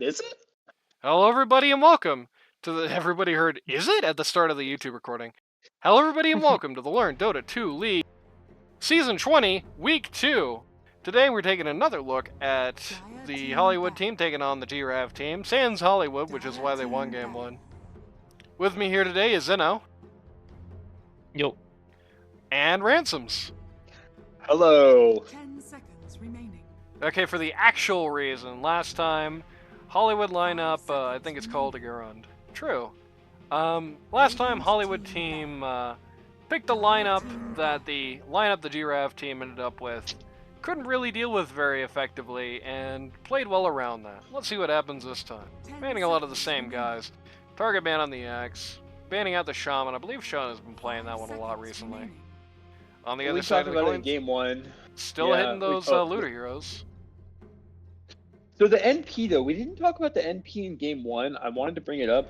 Is it? Hello, everybody, and welcome to the. Everybody heard, is it? At the start of the YouTube recording. Hello, everybody, and welcome to the Learn Dota 2 League Season 20, Week 2. Today, we're taking another look at the Hollywood team taking on the GRaff team. Sans Hollywood, which is why they won Game 1. With me here today is Zeno. Yo. And Ransoms. Hello. 10 seconds remaining. Okay, for the actual reason, last time, Hollywood lineup, I think it's called a Garand. True. Last time, Hollywood team picked a lineup that the GRaff team ended up with couldn't really deal with very effectively and played well around that. Let's see what happens this time. Banning a lot of the same guys. Target ban on the X. Banning out the Shaman. I believe Sean has been playing that one a lot recently. On the other side of the about it coin, in Game 1. still hitting those looter heroes. So the NP, though, we didn't talk about the NP in Game 1. I wanted to bring it up.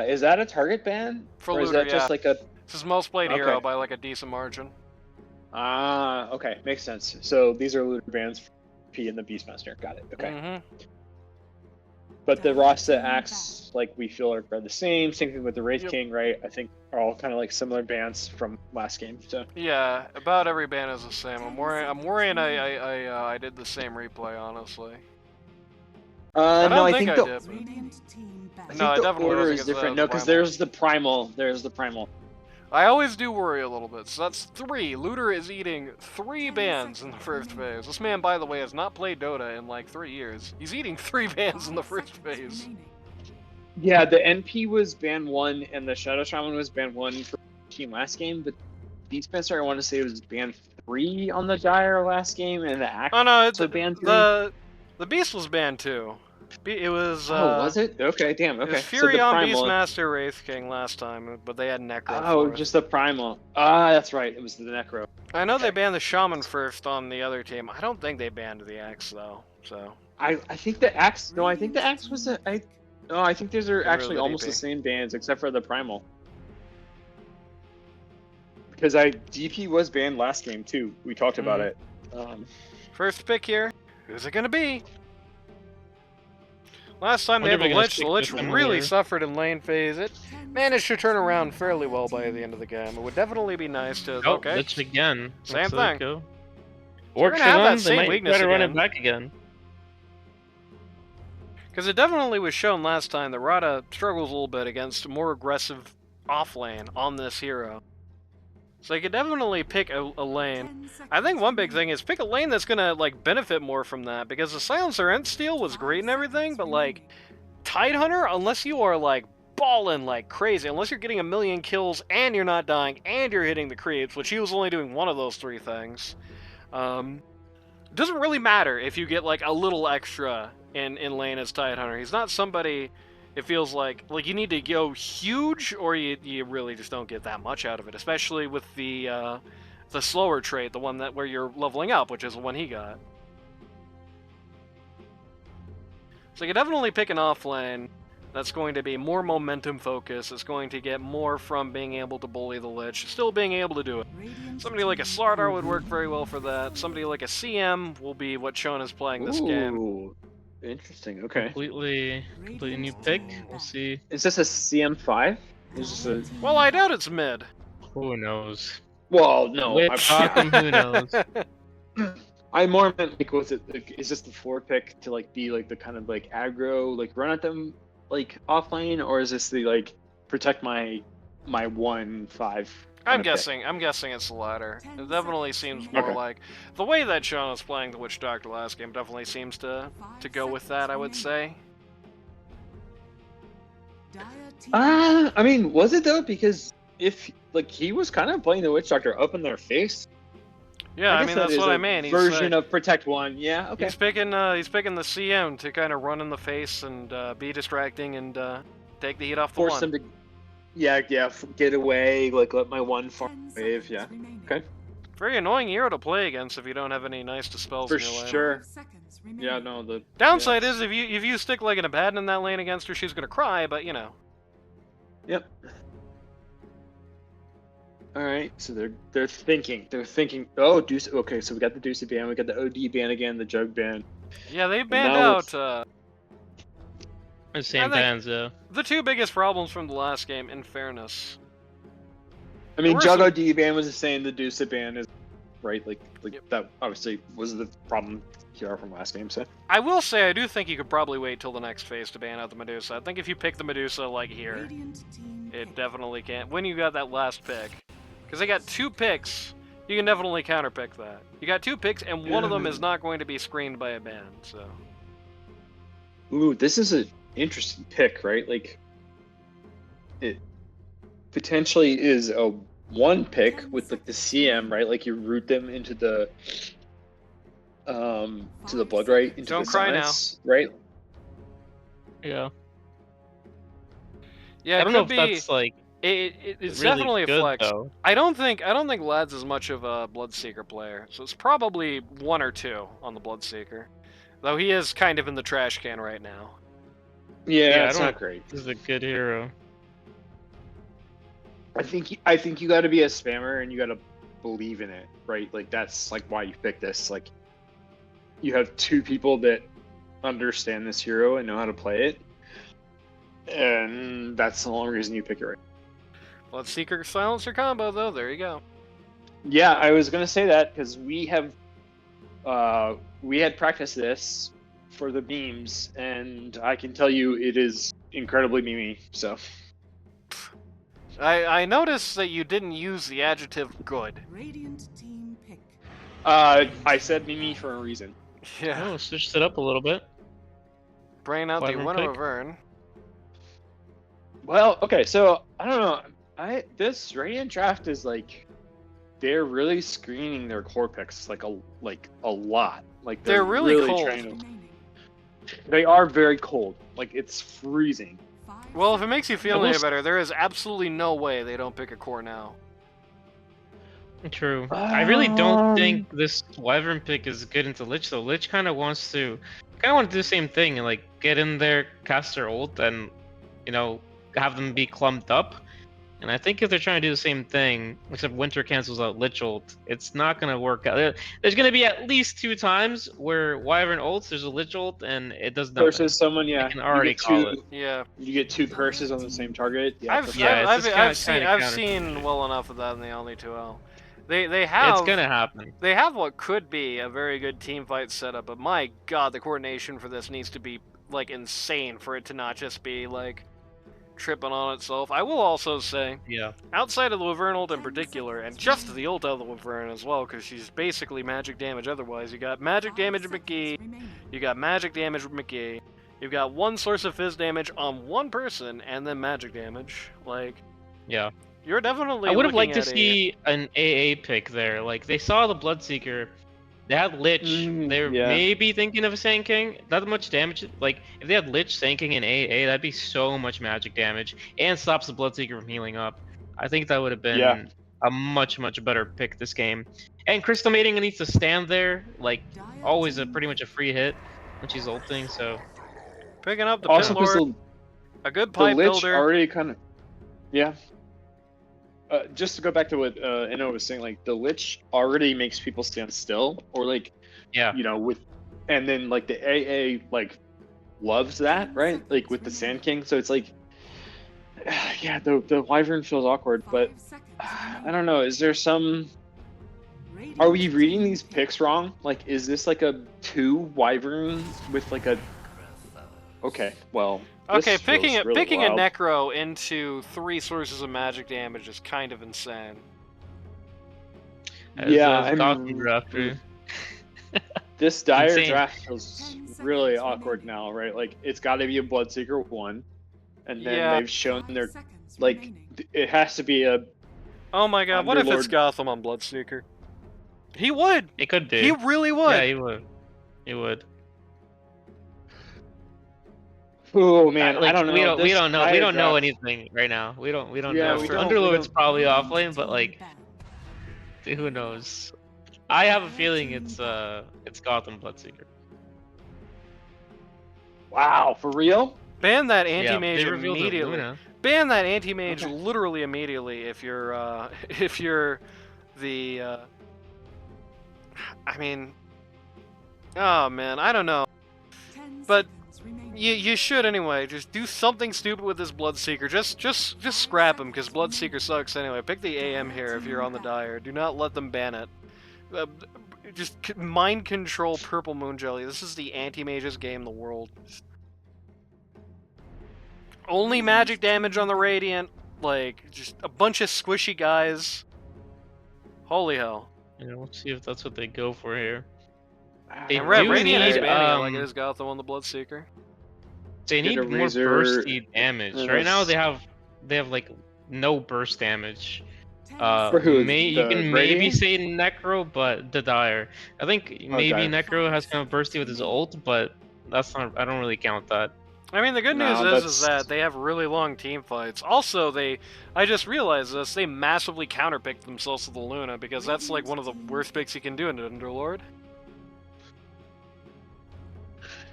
Is that a target ban? For or looter, is that just like a... This is most played hero by like a decent margin. Ah, okay. Makes sense. So these are looter bans for P and the Beastmaster. Got it. Okay. Mm-hmm. But the Rasta Axe, like, we feel are the same. Same thing with the Wraith Yep. King, right? I think are all kind of like similar bans from last game. So Yeah, about every ban is the same. I'm worrying I did the same replay, honestly. no, I think I think did. Radiant team I back. think No, I the definitely order wasn't is 'cause that different. was No, because primal. there's the primal. There's the primal. I always do worry a little bit. So that's 3. Looter is eating 3 bans in the first phase. This man, by the way, has not played Dota in like 3 years. He's eating 3 bans in the first phase. Yeah, the NP was ban 1 and the Shadow Shaman was ban 1 for team last game, but Beastmaster, I want to say it was ban 3 on the Gyre last game, and the Axe Oh no, also ban 3. the Beast was banned too. It was. Oh, was it? Okay, damn. It Okay, was so Fury the on primal. Beastmaster Wraith King last time, but they had Necro. Oh, for it. just the primal. Ah, that's right. It was the Necro. I know they okay. banned the Shaman first on the other team. I don't think they banned the Axe though. So. I think the Axe. No, I think the Axe was a. No, I think these are Get rid of actually the almost DP. the same bans except for the primal. Because DP was banned last game too. We talked about it. First pick here. Who's it gonna be? Last time they Wonder had if the we're gonna Lich. stick The Lich with them really or- suffered in lane phase. It managed to turn around fairly well by the end of the game. It would definitely be nice to. Oh, Okay. Lich again. Same Looks like, thing. oh. We're Works gonna for have that them, same they might weakness try to run again. it back again. Because it definitely was shown last time that Rada struggles a little bit against more aggressive off lane on this hero. So you could definitely pick a lane. I think one big thing is pick a lane that's gonna like benefit more from that, because the Silencer End Steal was great and everything, but like Tidehunter, unless you are like balling like crazy, unless you're getting 1,000,000 kills and you're not dying and you're hitting the creeps, which he was only doing one of those 3 things, it doesn't really matter if you get like a little extra in lane as Tidehunter. He's not somebody, it feels like you need to go huge or you really just don't get that much out of it, especially with the slower trait, the one that where you're leveling up, which is the one he got. So you can definitely pick an off lane that's going to be more momentum focused. It's going to get more from being able to bully the Lich, still being able to do it. Somebody like a Slardar would work very well for that. Somebody like a CM will be what Sean is playing this game. Ooh, interesting. Okay. Completely new pick. We'll see. Is this a CM5? Is this a? Well, I doubt it's mid. Who knows? Well, no. Which Gotham, who knows? I more meant like, was it? Like, is this the 4 pick to like be like the kind of like aggro, like run at them like offlane, or is this the like protect my 1-5? I'm guessing it's the latter. It definitely seems more like the way that Sean was playing the Witch Doctor last game definitely seems to go with that, I would say. I mean, was it though? Because if like he was kind of playing the Witch Doctor up in their face. Yeah, I mean that's what I mean. Version of Protect 1. Yeah. Okay. He's picking the CM to kind of run in the face and be distracting and take the heat off the Force one. them to. Yeah, get away. Like let my 1 farm wave. Yeah. Okay. Very annoying hero to play against if you don't have any nice dispels For in your lane. sure. Yeah, no, the downside is if you stick like an Abaddon in that lane against her, she's gonna cry, but you know. Yep. All right, so they're thinking. Oh, Deuce. Okay, so we got the Deuce ban, we got the OD ban again, the Jug ban. Yeah, they banned now out The same think- bands, yeah. The two biggest problems from the last game, in fairness. I mean, There were Juggo some- D ban was the same. The Deuce ban is right. Like Yep. that obviously was the problem here from last game. So I will say, I do think you could probably wait till the next phase to ban out the Medusa. I think if you pick the Medusa, like here, Radiant team it pick. definitely can. When you got that last pick. Because they got 2 picks, you can definitely counterpick that. You got 2 picks, and one of them is not going to be screened by a ban, so... ooh, this is an interesting pick, right? Like it potentially is a 1 pick with like the CM, right? Like you root them into the to the blood right into Don't the cry now. science, right? Yeah. Yeah, I it don't know could if be... that's like It's really definitely a good, flex. though. I don't think Lad's as much of a Bloodseeker player, so it's probably 1 or 2 on the Bloodseeker. Though he is kind of in the trash can right now. Yeah, I it's don't- not great. This is a good hero. I think you got to be a spammer and you got to believe in it, right? Like that's like why you pick this. Like you have 2 people that understand this hero and know how to play it, and that's the only reason you pick it right. Bloodseeker Silencer combo, though, there you go. Yeah, I was gonna say that because we had practiced this for the beams, and I can tell you it is incredibly memey. So I noticed that you didn't use the adjective good. Radiant team pick. I said memey for a reason. Yeah. Oh, switched it up a little bit. Bring out the Wyvern Winnow pick. of Vern. Well, okay, so I don't know. This Radiant draft is like they're really screening their core picks like a lot. Like They're really cold. trying to. Remaining. They are very cold. Like it's freezing. 5 Well, if it makes you feel will any s- better, there is absolutely no way they don't pick a core now. True. I really don't think Um, this Wyvern pick is good into Lich though. Lich kind of wants to do the same thing and like get in there, cast their ult, and have them be clumped up. And I think if they're trying to do the same thing, except Winter cancels out Lich ult, it's not gonna work out. There's gonna be at least 2 times where Wyvern ults, there's a Lich ult, and it does nothing. Versus someone, yeah. can already call it. Yeah. You get 2 curses on the same target. Yeah, I've for Yeah, sure. it's just kinda I've counter- seen well enough of that in the LD2L. They have It's gonna happen. They have what could be a very good team fight setup, but my god, the coordination for this needs to be like insane for it to not just be like tripping on itself. I will also say, Yeah. outside of the Wyvern ult in particular, and just the ult of the Wyvern as well, because she's basically magic damage otherwise, you got magic damage McGee, you got magic damage McGee, you've got 1 source of fizz damage on 1 person, and then magic damage. Like, Yeah. you're definitely I would have looking liked to at see an AA pick there. Like they saw the Bloodseeker, they had Lich. They're yeah. maybe thinking of Sanking. That much damage. Like if they had Lich, Sanking, and AA, that'd be so much magic damage and stops the Bloodseeker from healing up. I think that would have been Yeah. a much better pick this game. And Crystal Mating needs to stand there, like always pretty much a free hit when she's ulting. So picking up the Also, Pit because Lord, a good the pipe Lich builder. already kind of, yeah. Just to go back to what Inno was saying, like the Lich already makes people stand still, or like, yeah, and then like the AA like loves that, right? Like with the Sand King, so it's like, yeah, the Wyvern feels awkward, but I don't know. Is there some? Are we reading these picks wrong? Like, is this like a 2 Wyvern with like a? Okay, well. Okay, this picking feels really a wild. Necro into 3 sources of magic damage is kind of insane. Yeah, Gotham drafter. This dire Insane. draft feels really awkward now, right? Like it's got to be a Bloodseeker 1, and then Yeah. they've shown their like it has to be a. Oh my god, what if it's Underlord. Gotham on Bloodseeker? He would! It could do. He really would! Yeah, he would. He would. Oh man, Like, I don't know. We don't This know. We dire don't know draft- anything right now. We don't Yeah, know. we For don't- Underlord's we don't- probably offlane, but like, who knows? I have a feeling it's Gotham Bloodseeker. Wow, for real? Ban that Yeah, anti-mage they revealed it, immediately. Luna. Ban that anti-mage Okay. literally immediately if you're if you're the I mean, oh man, I don't know. But You should anyway. Just do something stupid with this Bloodseeker. Just scrap him, because Bloodseeker sucks anyway. Pick the AM here if you're on the Dire. Do not let them ban it. Just mind control Purple Moon Jelly. This is the anti-mage's game in the world. Only magic damage on the Radiant. Like, just a bunch of squishy guys. Holy hell. Yeah, we'll see if that's what they go for here. They And Red do Radiant is need, banning it like it is Gotham on the Bloodseeker. They need Get a more Razor, bursty damage. and Right now that's- they have like no burst damage. For who, You the can maybe Radiant? say Necro, but the Dire. I think maybe Okay. Necro has kind of bursty with his ult, but that's not. I don't really count that. I mean, the good news No, is that they have really long team fights. Also, I just realized this, they massively counterpicked themselves to the Luna, because that's like one of the worst picks you can do in Underlord.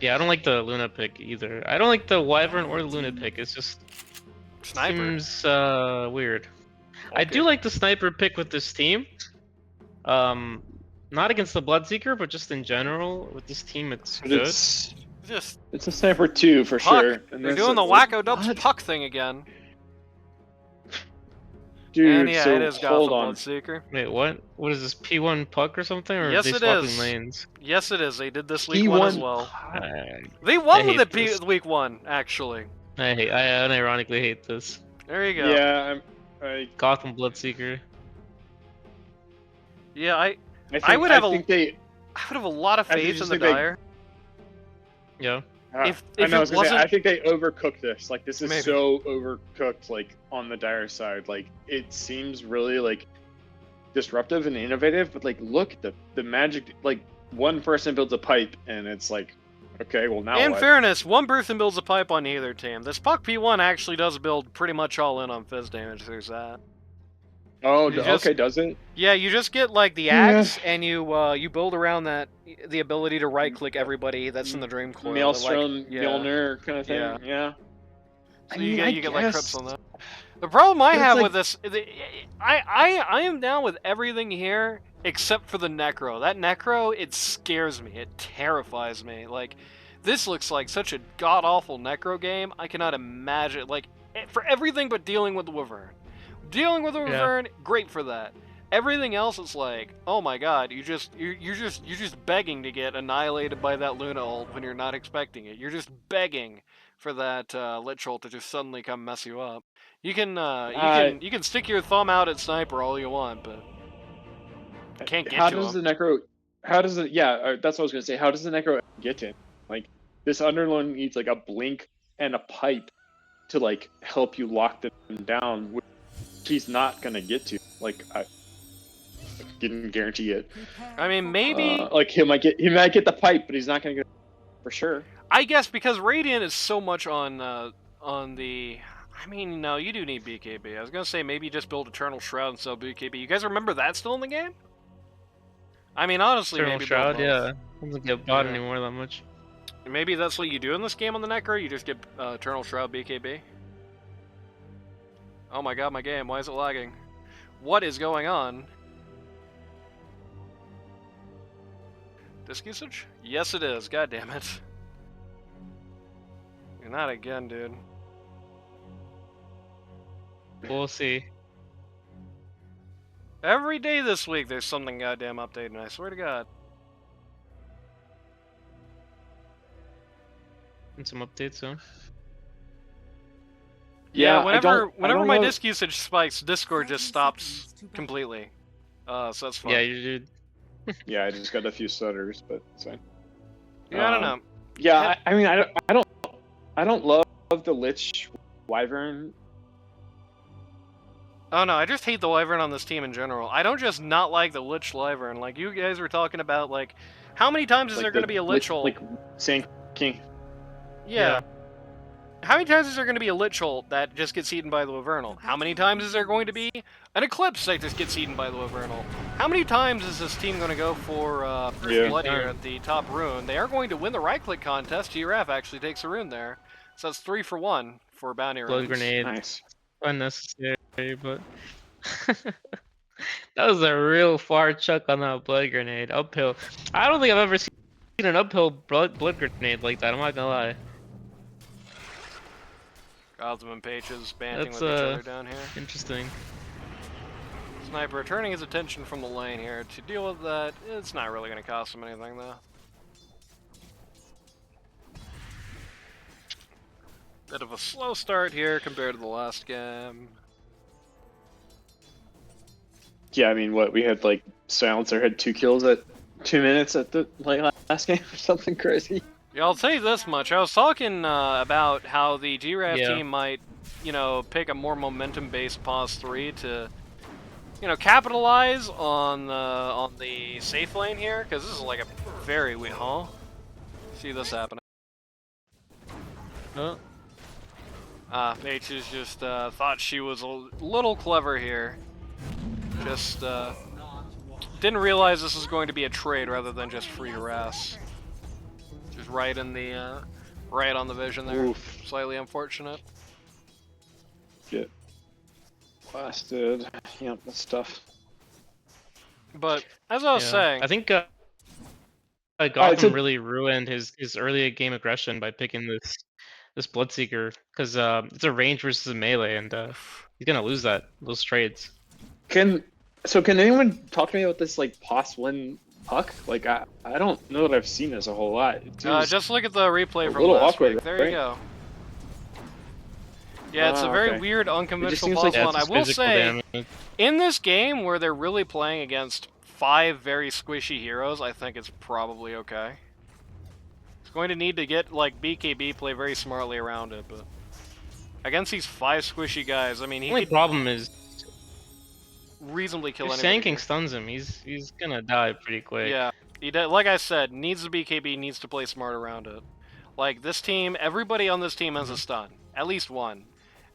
Yeah, I don't like the Luna pick either. I don't like the Wyvern or the Luna pick. It's just Sniper. seems weird. I do Okay. like the sniper pick with this team. Not against the Bloodseeker, but just in general with this team, it's But good. Just it's a sniper too for Puck. sure. They're And there's doing the like, wacko dubs what? puck thing again. Dude, And yeah, so it is hold Gotham on. Bloodseeker. Wait, what? What is this P1 puck or something? Or Yes, are they it swapping is. lanes? Yes, it is. They did this week one as P1 well. Uh, They won I with hate it this. week one, actually. I unironically hate this. There you go. Yeah, Gotham Bloodseeker. Yeah, I I would have a- think they. I would have a lot of I think faith just in the think they- Dire. Yeah. If I it know, I was gonna say, wasn't- I think they overcooked this. Like, this is Maybe. so overcooked. Like on the Dire side, like it seems really like disruptive and innovative. But like, look, the magic. Like one person builds a pipe, and it's like, okay, well now In what? fairness, one person builds a pipe on either team. This Puck P1 actually does build pretty much all in on fizz damage. There's that. Oh, You just- okay, does it? Yeah, you just get like the axe, and you build around that the ability to right click everybody that's in the dream coil. Maelstrom, yeah. Mjolnir kind of thing. Yeah. Yeah. So I you mean, get I you get like guess- crips on that. The problem I But it's have like- with this, I am down with everything here except for the Necro. That Necro, it scares me. It terrifies me. Like, this looks like such a god awful Necro game. I cannot imagine. Like, for everything but dealing with the Wyvern. Dealing with the Yeah. Wyvern, great for that. Everything else is like, oh my god, you're just begging to get annihilated by that Luna ult when you're not expecting it. You're just begging for that Lich ult to just suddenly come mess you up. You can you can stick your thumb out at Sniper all you want, but it can't get How to does him. the Necro? How does it? Yeah, that's what I was gonna say. How does the Necro get in? Like this Underlord needs like a blink and a pipe to like help you lock them down, which he's not gonna get to. Like I didn't guarantee it. I mean, maybe Like he might get the pipe, but he's not gonna get it for sure. I guess because Radiant is so much on the. I mean, no, you do need BKB. I was gonna say maybe just build Eternal Shroud and sell BKB. You guys remember that still in the game? I mean, honestly, Eternal maybe Shroud, build both. yeah. Doesn't get bought Yeah. anymore that much. Maybe that's what you do in this game on the Necro. You just get Eternal Shroud BKB. Oh my god, my game! Why is it lagging? What is going on? Disk usage? Yes, it is. God damn it! You're not again, dude. We'll see. Every day this week, there's something goddamn updating. I swear to God. And some updates soon. Yeah, I whenever don't my know- disk usage spikes, Discord just stops completely. So that's fine. Yeah, you did. Yeah, I just got a few stutters, but it's fine. Yeah, I don't know. Yeah, I mean, I don't love the Lich Wyvern. Oh no, I just hate the Wyvern on this team in general. I don't just not like the Lich Wyvern. Like, you guys were talking about, like, how many times is Like there going to be a Lich ult? like Sand King. Yeah. How many times is there going to be a Lich ult that just gets eaten by the Wyvernal? How many times is there going to be an Eclipse that just gets eaten by the Wyvernal? How many times is this team going to go for First Yeah. Blood here at the top rune? They are going to win the right-click contest. GRaff actually takes a rune there. So that's 3 for 1 for bounty runes. Blood grenade. Nice. Unnecessary, but that was a real far chuck on that blood grenade uphill. I don't think I've ever seen an uphill blood grenade like that. I'm not gonna lie. Gotham and Pages banting That's with each other down here. interesting. Sniper turning his attention from the lane here to deal with that. It's not really going to cost him anything though. Bit of a slow start here compared to the last game. Yeah, I mean, what we had like Silencer had 2 kills at 2 minutes at the last game or something crazy. Yeah, I'll tell you this much. I was talking about how the GRaff Yeah. team might, you know, pick a more momentum-based pause 3 to, you know, capitalize on the safe lane here, because this is like a very weak. Huh? See this happening. Oh, Pages just thought she was a little clever here. Just didn't realize this was going to be a trade rather than just free harass. Just right in the right on the vision there. Oof. Slightly unfortunate. Get blasted. Yep, that's tough. But as I was saying, I think it's Gotham a- really ruined his early game aggression by picking this Bloodseeker, because it's a range versus a melee, and he's gonna lose those trades. Can anyone talk to me about this like pos win puck? Like I don't know that I've seen this a whole lot. It seems just look at the replay a from little last awkward, week. There right? you go. Yeah, it's a Ah, very okay. weird, unconventional seems pause like- one. I it's will physical say, damage. in this game where they're really playing against 5 very squishy heroes, I think it's probably okay. It's going to need to get, like, BKB play very smartly around it, but against these 5 squishy guys, I mean, The he only could problem is reasonably kill if anybody. Sand King here. stuns him, he's gonna die pretty quick. Yeah, like I said, needs the BKB, needs to play smart around it. Like, this team, everybody on this team has a stun. At least one.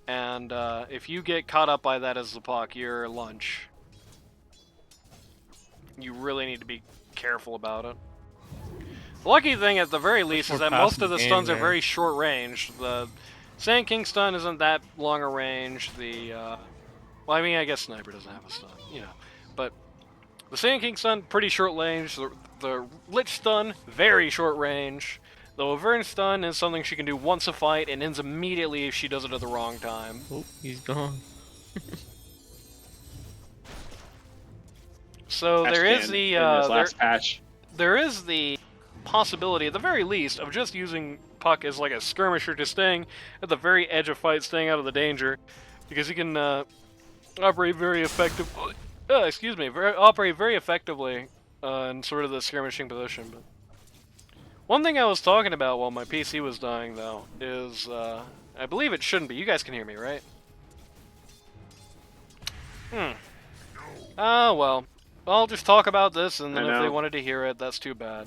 And if you get caught up by that as the puck, you're lunch. You really need to be careful about it. The lucky thing, at the very least, is more that most of passive the game stuns are there. very short range. The Sand King stun isn't that long a range. Well, I mean, I guess Sniper doesn't have a stun, you know. But the Sand King stun, pretty short range. The Lich stun, very short range. The Laverne stun is something she can do once a fight and ends immediately if she does it at the wrong time. Oh, he's gone. So there is in this last patch. there is the possibility, at the very least, of just using Puck as like a skirmisher, just staying at the very edge of fight, staying out of the danger, because he can operate very effectively. Operate very effectively in sort of the skirmishing position. But one thing I was talking about while my PC was dying, though, is I believe it shouldn't be. You guys can hear me, right? Well. I'll just talk about this, and then if they wanted to hear it, that's too bad.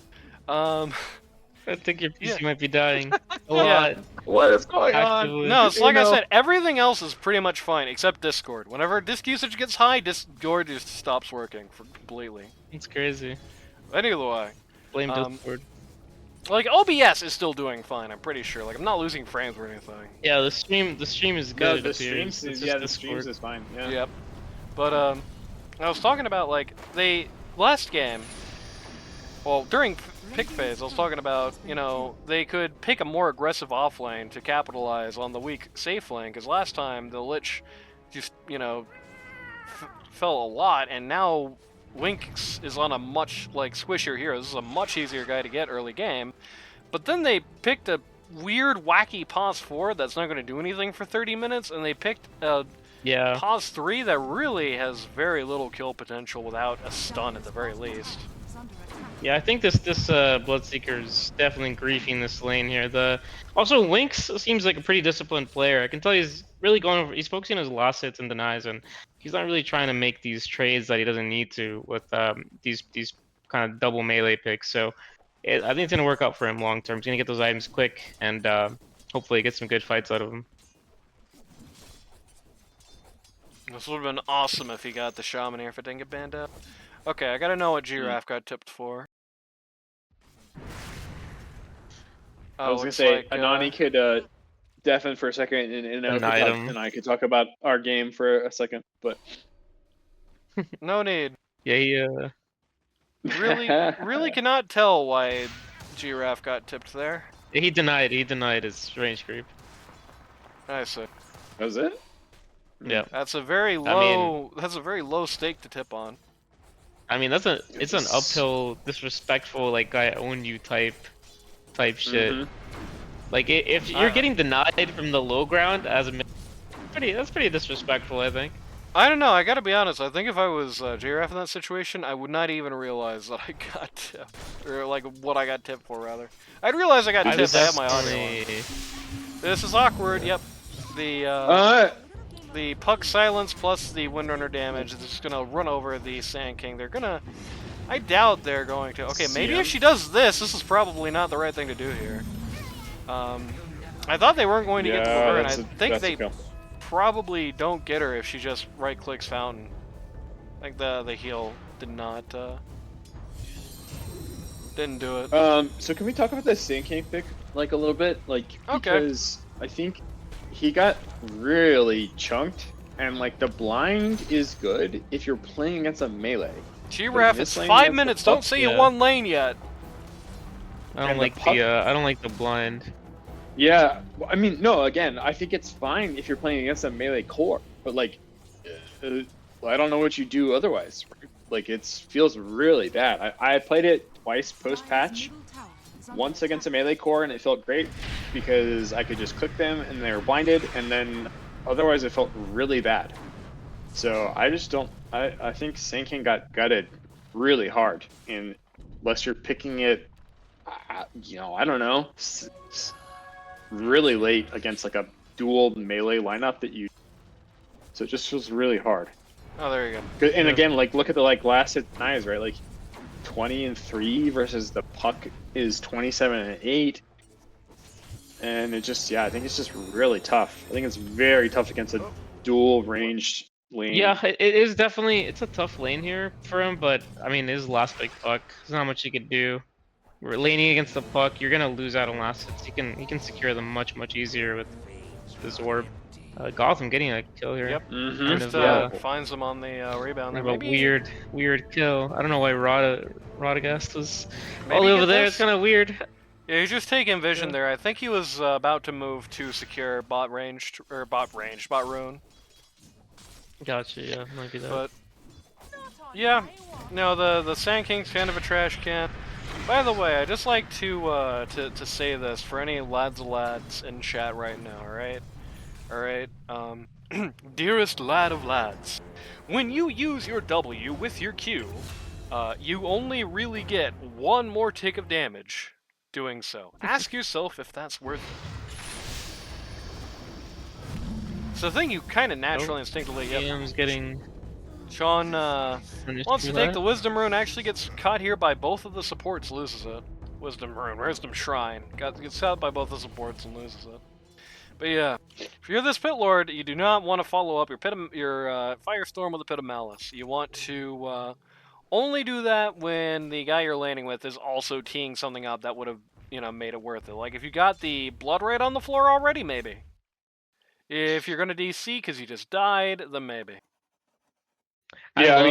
I think your PC might be dying a Yeah. lot. What is going Actively. No, it's like You I know- said, everything else is pretty much fine, except Discord. Whenever disk usage gets high, Discord just stops working completely. It's crazy. Anyway, Blame Um, Discord. like, OBS is still doing fine, I'm pretty sure. Like, I'm not losing frames or anything. Yeah, the stream is good. No, it the appears. streams It's is just the streams Discord. is fine. Yeah. Yep. But, I was talking about, like, last game, well, during pick phase, I was talking about, you know, they could pick a more aggressive off lane to capitalize on the weak safe lane, because last time the Lich just, you know, fell a lot, and now Winx is on a much, like, squishier hero. This is a much easier guy to get early game, but then they picked a weird, wacky pause 4 that's not going to do anything for 30 minutes, and they picked a Yeah. pause 3 that really has very little kill potential without a stun at the very least. Yeah, I think this Bloodseeker's definitely griefing this lane here. Also Winx seems like a pretty disciplined player. I can tell he's really going over. He's focusing on his last hits and denies, and he's not really trying to make these trades that he doesn't need to with these kind of double melee picks. So I think it's gonna work out for him long term. He's gonna get those items quick, and hopefully get some good fights out of him. This would have been awesome if he got the Shaman here if it didn't get banned out. Okay, I gotta know what GRaff got tipped for. I was gonna looks say like, Anani could deafen for a second, and I could talk about our game for a second, but no need. Yeah, he Really cannot tell why GRaff got tipped there. he denied his range creep. I see. That was it? Yeah. That's a very low. That's a very low stake to tip on. I mean, it's an uphill, disrespectful, like I own you type shit. Mhm. Like if you're getting denied from the low ground as a that's pretty disrespectful, I think. I don't know. I gotta be honest. I think if I was GRaff in that situation, I would not even realize that I got tipped, or like what I got tipped for rather. I'd realize I got tipped. I have my audio on. This is awkward. Yep. The puck silence plus the Windrunner damage is just gonna run over the Sand King. They're gonna. I doubt they're going to. Okay, maybe if she does this, this is probably not the right thing to do here. I thought they weren't going to get to her, and I think they probably don't get her if she just right-clicks Fountain. I think the heal did not, didn't do it. So can we talk about the Sand King pick, like, a little bit? Like, because I think he got really chunked, and, like, the blind is good if you're playing against a melee. GRaff, it's 5 minutes, don't say you won lane yet! I don't like the blind. Yeah, I mean, no, again, I think it's fine if you're playing against a melee core, but, like, I don't know what you do otherwise. Like, it feels really bad. I played it twice post-patch, once against a melee core, and it felt great because I could just click them and they were blinded, and then otherwise it felt really bad. So I just don't, I think Sand King got gutted really hard, and unless you're picking it, you know, I don't know, really late against like a dual melee lineup that you, so it just feels really hard. Oh, there you go. And again, like, look at the like last hit denies, right? Like 20 and 3 versus the puck is 27 and 8, and it just, yeah, I think it's just really tough. I think it's very tough against a dual ranged lane. Yeah, it is definitely, it's a tough lane here for him, but I mean, it is the last big puck. There's not much you could do. We're laning against the puck, you're gonna lose out on last hits. He can secure them much easier with this orb. Gotham getting a kill here. Yep. Mm-hmm. Finds him on the rebound. There. A weird kill. I don't know why Radagast was all over there. It's kind of weird. Yeah, he's just taking vision there. I think he was about to move to secure bot rune. Gotcha. Yeah, might be that. But yeah, no, the Sand King's kind of a trash can. By the way, I just like to say this for any lads in chat right now. All right. Dearest lad of lads, when you use your W with your Q, you only really get one more tick of damage doing so. Ask yourself if that's worth it. It's the thing you kind of naturally, instinctively. Yep. Getting. Sean wants to take the Wisdom Rune, actually gets caught here by both of the supports, loses it. Wisdom Shrine. Gets caught by both the supports and loses it. But yeah, if you're this Pit Lord, you do not want to follow up your Firestorm with a Pit of Malice. You want to only do that when the guy you're laning with is also teeing something up that would have, made it worth it. Like if you got the Blood Raid on the floor already, maybe. If you're going to DC because you just died, then maybe. Yeah, I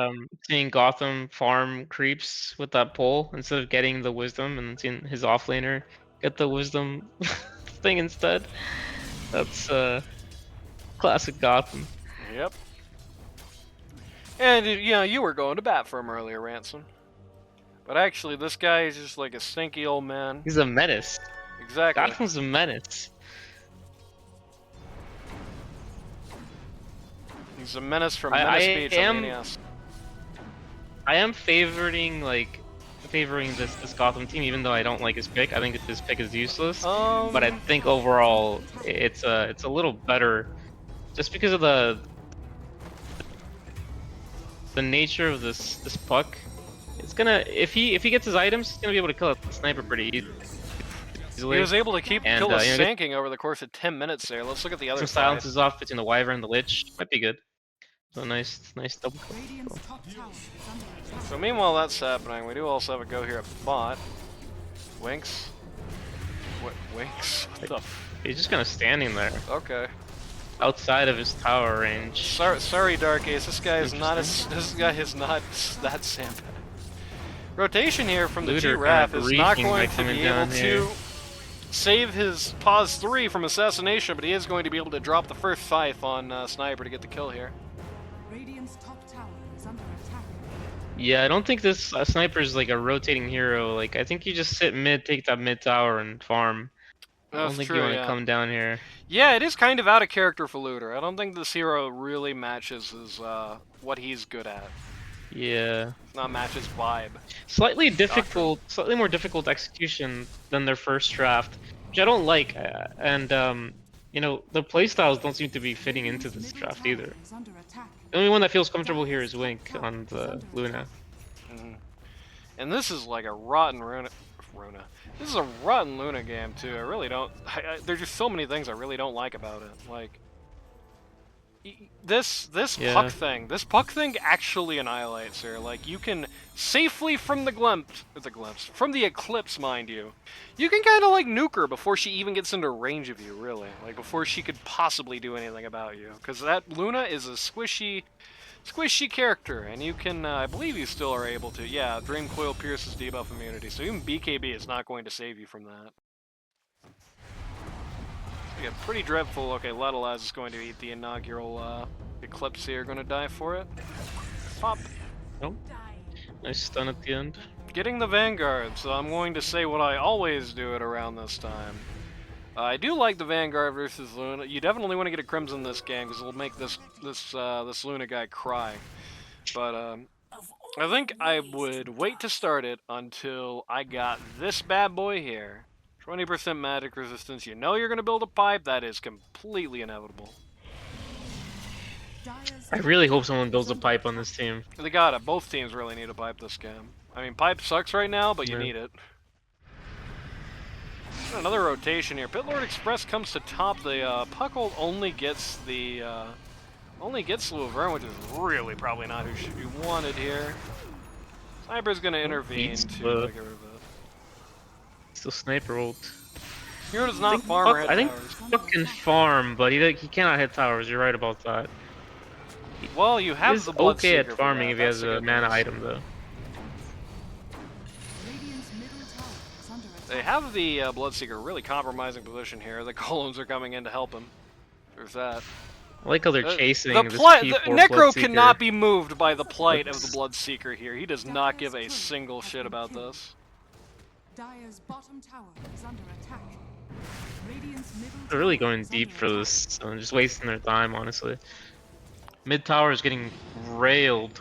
mean, seeing Gotham farm creeps with that pole instead of getting the wisdom, and seeing his offlaner get the wisdom thing instead. That's classic Gotham. Yep. And you were going to bat for him earlier, Ransom. But actually, this guy is just like a stinky old man. He's a menace. Exactly. Gotham's a menace. He's a menace from Menace Beach on NES. I am favoring this Gotham team, even though I don't like his pick. I think this pick is useless. But I think overall it's a little better, just because of the nature of this puck. It's gonna, if he gets his items, he's gonna be able to kill a sniper pretty easily. He was able to kill a Sand King over the course of 10 minutes there. Let's look at the other side. Some silences off between the Wyvern and the Lich. Might be good. So nice double kill. So meanwhile that's happening, we do also have a go here at bot. Winks? What, Winks? What the He's just kind of standing there. Okay. Outside of his tower range. Sorry, Dark Ace. This guy is not that sandbag. Rotation here from the GRaff is not going to be able to save his pause 3 from assassination, but he is going to be able to drop the first scythe on Sniper to get the kill here. Radiant's top tower is under attack. Yeah, I don't think this sniper is like a rotating hero. Like, I think you just sit mid, take that mid tower, and farm. I don't That's think true, you want to yeah. come down here. Yeah, it is kind of out of character for Looter. I don't think this hero really matches his, what he's good at. Yeah. Not match his vibe. Slightly more difficult execution than their first draft, which I don't like. You know, the playstyles don't seem to be fitting into this draft either. Is under attack. The only one that feels comfortable here is Wink on the Luna. Mhm. And this is like a rotten Runa. This is a rotten Luna game too. I really don't. There's just so many things I really don't like about it. Like this Yeah. This puck thing actually annihilates her. Like you can safely from the eclipse, mind you. You can kind of like nuke her before she even gets into range of you. Really, like before she could possibly do anything about you. Because that Luna is a squishy character, and you can, I believe you still are able to, yeah, Dream Coil pierces debuff immunity, so even BKB is not going to save you from that. So yeah, pretty dreadful. Okay, Letalaz is going to eat the inaugural Eclipse here, going to die for it. Pop. Nope. Nice stun at the end. Getting the Vanguard, so I'm going to say what I always do at around this time. I do like the Vanguard versus Luna. You definitely want to get a Crimson this game because it'll make this Luna guy cry. But I think I would wait to start it until I got this bad boy here. 20% magic resistance. You know you're going to build a pipe. That is completely inevitable. I really hope someone builds a pipe on this team. They got it. Both teams really need a pipe this game. I mean, pipe sucks right now, but you need it. Another rotation here. Pitlord Express comes to top. The Puckle only gets the Louvain, which is really probably not who should be wanted here. Sniper's gonna intervene to get rid of it. Still sniper ult. Hero does not farm or hit I think towers. Puck can farm, but he cannot hit towers. You're right about that. Well, you have He's the Blood okay Seeker at farming if he has a mana news. item though. Radiant's middle tower is under attack. They have the Bloodseeker really compromising position here. The golems are coming in to help him. There's that. I like how they're chasing The this plight, P4 the Necro Bloodseeker. cannot be moved by the plight of the Bloodseeker here. He does not give a single shit about this. Dire's bottom tower is under attack. Radiant's middle They're really tower going is deep under for attack. this, so just wasting their time, honestly. Mid tower is getting railed.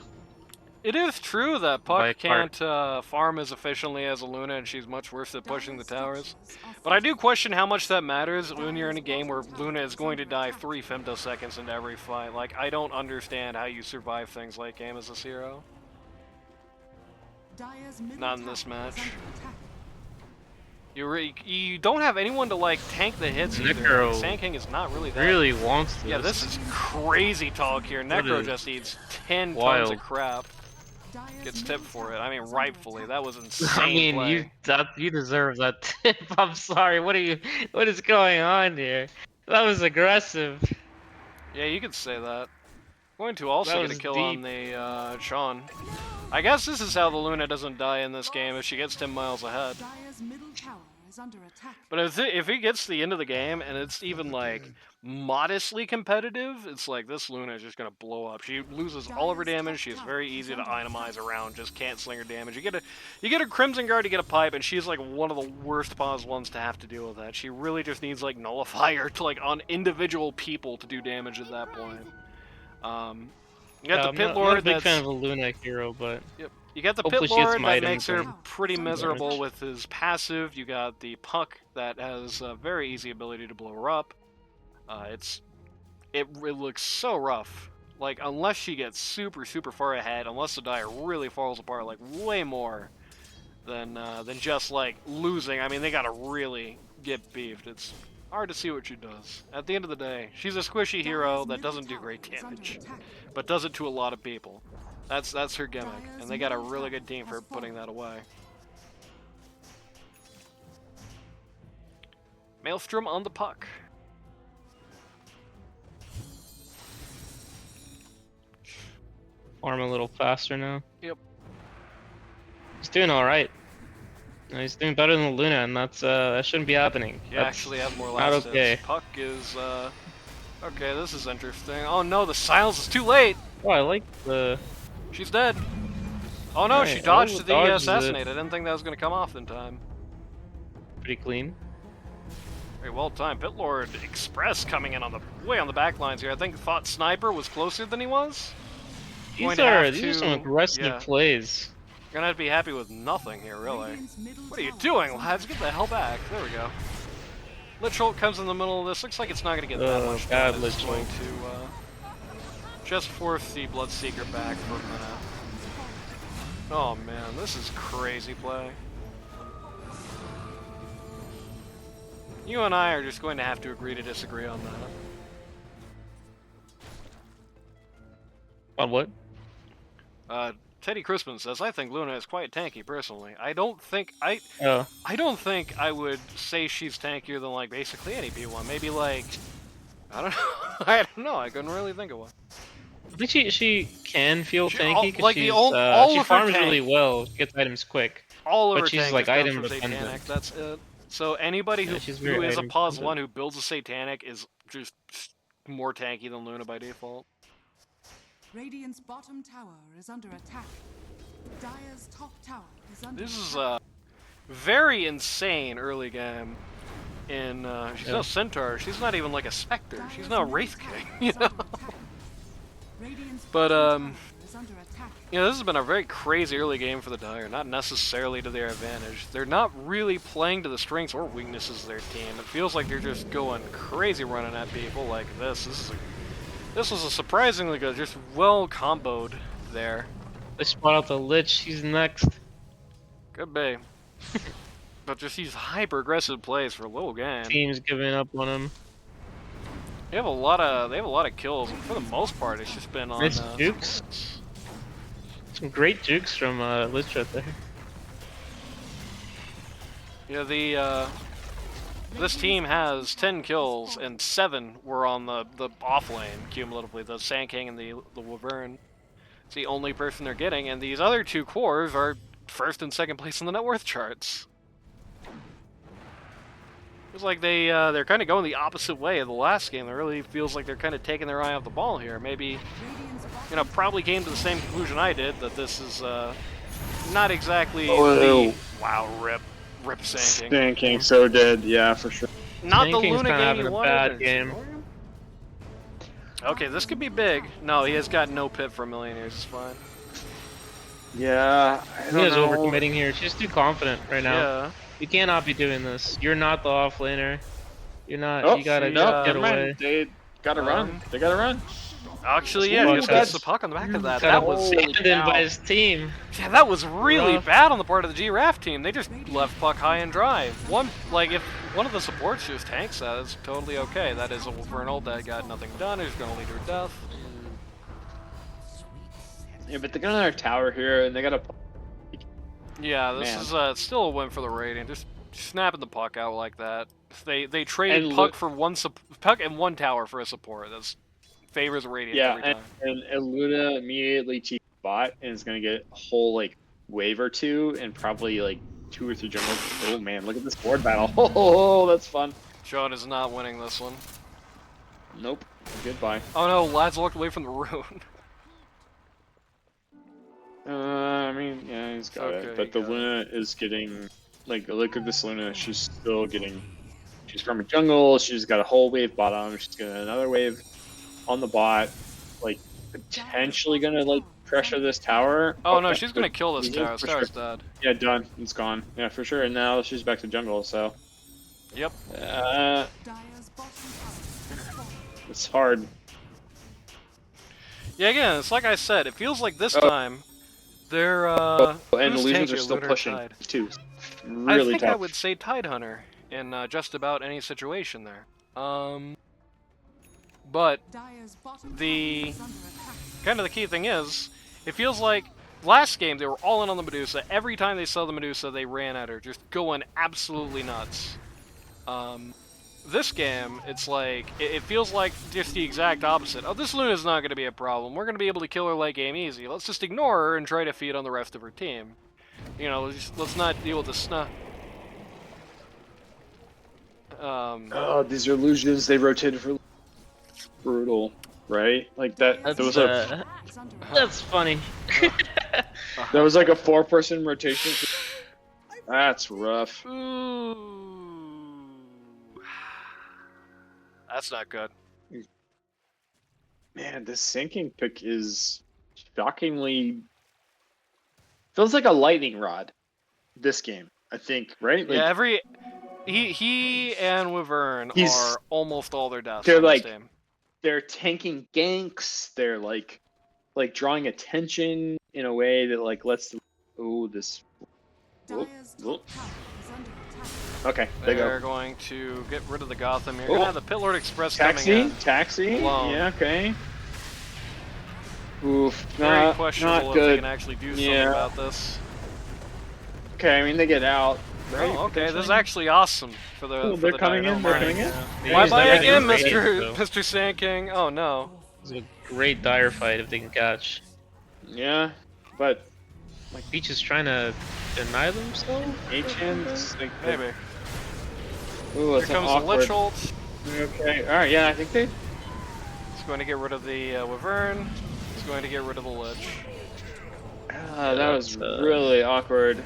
It is true that By a Puck can't farm as efficiently as a Luna, and she's much worse at pushing the towers. But I do question how much that matters when you're in a game where Luna is going to die 3 femtoseconds into every fight. Like, I don't understand how you survive things like game as this hero. Dire's middle Not in this tower is match. under attack. You don't have anyone to, like, tank the hits either. Necro Like, Sand King is not really that. Really wants this. Yeah, this is crazy talk here. Necro just eats 10 tons wild. of crap. Dire's Gets middle tipped for it. tower I mean, is under rightfully. attack. That was insane I mean, play. you deserve that tip. I'm sorry. What is going on here? That was aggressive. Yeah, you could say that. Going to also That get a was kill on deep. the Sean. I guess this is how the Luna doesn't die in this game if she gets 10 miles ahead. Dire's middle tower is under attack. But if he gets to the end of the game and it's even like modestly competitive, it's like this Luna is just gonna blow up. She loses all of her damage. She's very easy to itemize around. Just can't sling her damage. You get a Crimson Guard to get a pipe, and she's like one of the worst pause ones to have to deal with that. She really just needs like Nullifier to like on individual people to do damage at that point. You got I'm the Pit not Lord a big that's fan of a Luna hero, but Yep. You got the Hopefully Pit she gets Lord some that items makes her and pretty some miserable damage. with his passive. You got the Puck that has a very easy ability to blow her up. It looks so rough. Like unless she gets super far ahead, unless the die really falls apart like way more than just like losing. I mean, they gotta really get beefed. It's hard to see what she does. At the end of the day, she's a squishy hero that doesn't do great damage, but does it to a lot of people. That's her gimmick, and they got a really good team for putting that away. Maelstrom on the Puck. farm a little faster now. Yep. He's doing all right. No, he's doing better than Luna, and that shouldn't be happening. He That's actually has more not last okay. hits. Puck is, okay, this is interesting. Oh no, the silence is too late! Oh, I like the... She's dead. Oh no, she Alright, dodged oh, the dodges assassinate. it. I didn't think that was going to come off in time. Pretty clean. Very well timed. Pitlord Express coming in on the way on the back lines here. I think thought Sniper was closer than he was. These are some aggressive plays. Gonna have to be happy with nothing here, really. Radiant's middle What are you tower doing, is under lads? Get the hell back. There we go. Lichholt comes in the middle of this. Looks like it's not gonna get that Oh, much God, done. It's going Lichholt. to just force the Bloodseeker back for a minute. Oh man, this is crazy play. You and I are just going to have to agree to disagree on that. On what? Teddy Crispin says, I think Luna is quite tanky personally. I don't think I don't think I would say she's tankier than like basically any P1. Maybe like I don't know. I don't know. I couldn't really think of one. I think she can feel tanky because like she all of her farms tank- really well, gets items quick. All of But her she's tank like just comes item from dependent. Satanic. That's it. So anybody Yeah, who she's very is a item pause dependent. one who builds a Satanic is just more tanky than Luna by default. Radiant's bottom tower is under attack. Dire's top tower is under This is attack. very insane early game. In she's Yeah. no Centaur. She's not even like a Spectre. Dire's She's no middle Wraith tower King. is You know. under attack. Radiant's But, bottom tower is under attack. You know, this has been a very crazy early game for the Dire, not necessarily to their advantage. They're not really playing to the strengths or weaknesses of their team. It feels like they're just going crazy running at people like this. This was a surprisingly good, just well comboed there. They spot out the Lich, he's next. Could be. But just these hyper aggressive plays for a little game. Team's giving up on him. They have a lot of kills, and for the most part it's just been on Nice jukes. Some great jukes from Lich right there. Yeah, this team has 10 kills, and 7 were on the off lane, cumulatively. The Sand King and the Wyvern. It's the only person they're getting, and these other 2 cores are first and second place in the net worth charts. Feels like they're kind of going the opposite way of the last game. It really feels like they're kind of taking their eye off the ball here. Maybe, Radiant's you know, probably came to the same conclusion I did, that this is not exactly Oh. the... Wow, rip Sand King. Sand King so dead, yeah, for sure. Not Sand the King's Luna kinda game having you a wanted. bad or game. Storium? Okay, this could be big. No, he has got no pit for a million years. It's fine. Yeah, I He don't is know. overcommitting here. She's too confident right now. Yeah. You cannot be doing this. You're not the offlaner. You're not. Oh, you gotta no, get never mind. away. They gotta run. They gotta run. Actually, yeah, Ooh, he just that's- gets the puck on the back of that. Got That was abandoned by his team. yeah, that was really Rough. bad on the part of the GRaff team. They just left puck high and dry. If one of the supports just tanks that, it's totally okay. That is for an ult that got nothing done. It's gonna lead to her death. Yeah, but they got another tower here, and they got a. Yeah, this Man. is it's still a win for the Radiant. Just snapping the puck out like that. They traded And puck for puck and 1 tower for a support. That's favors Radiant Yeah, every time. and Luna immediately TP bot and is gonna get a whole like wave or 2 and probably like 2 or 3 jungles. Oh man, look at this board battle. Oh, that's fun. Sean is not winning this one. Nope. Goodbye. Oh no, lads walked away from the rune. I mean, yeah, he's got Okay, it. But he the got Luna is getting, like, look at this Luna. She's still getting, she's from a jungle. She's got a whole wave bottom. She's got another wave on the bot. Like, potentially gonna, like, pressure this tower. Oh no, Okay, she's gonna but- kill this yeah, tower. for This tower's sure. dead. Yeah, done. It's gone. Yeah, for sure. And now she's back to jungle, so. Yep. Dire's bottom tower is falling. It's hard. Yeah, again, it's like I said. It feels like this Oh. time they're And who's illusions are tankier, still Luna or pushing, Tide? too. I Really think tough. I would say Tidehunter in just about any situation there. But Dire's bottom The- tower is under attack. kind of the key thing is, it feels like last game they were all in on the Medusa. Every time they saw the Medusa, they ran at her, just going absolutely nuts. This game, it's like, it feels like just the exact opposite. Oh, this Luna's not going to be a problem. We're going to be able to kill her late game easy. Let's just ignore her and try to feed on the rest of her team. You know, let's not deal with the snuff. Oh, these are illusions. They rotated for brutal, right? Like that. That's There was a that's funny. that was like a 4-person rotation. That's rough. Ooh. That's not good. Man, this sinking pick is shockingly feels like a lightning rod. This game, I think, right? Like, Yeah, he and Wyvern He's- are almost all their deaths they're on like- this team. they're tanking ganks. They're like drawing attention in a way that like lets the this. Dire's Whoop. top tower is under attack. Okay, they They're go. going to get rid of the Gotham here. Oh. Gonna have the Pit Lord Express coming Taxi, in. taxi. Alone. Yeah, okay. Oof, Very not questionable if they good. can actually do something Yeah. about this. Okay, I mean they get out. Right? Oh, okay. This is potentially? actually awesome for the. Cool, for they're the coming Dire. in. Never They're mind. coming in. They Bye used bye that again, as a Mr. bait, Mr. Sand King. Oh no. It's a great dire fight if they can catch. Yeah, but Like Peach is trying to deny themselves. HN's like Maybe. Ooh, Here it's comes the awkward. Lich ult. Okay, all right. Yeah, I think they. He's going to get rid of the Wyvern. He's going to get rid of the Lich. That was that's, really awkward.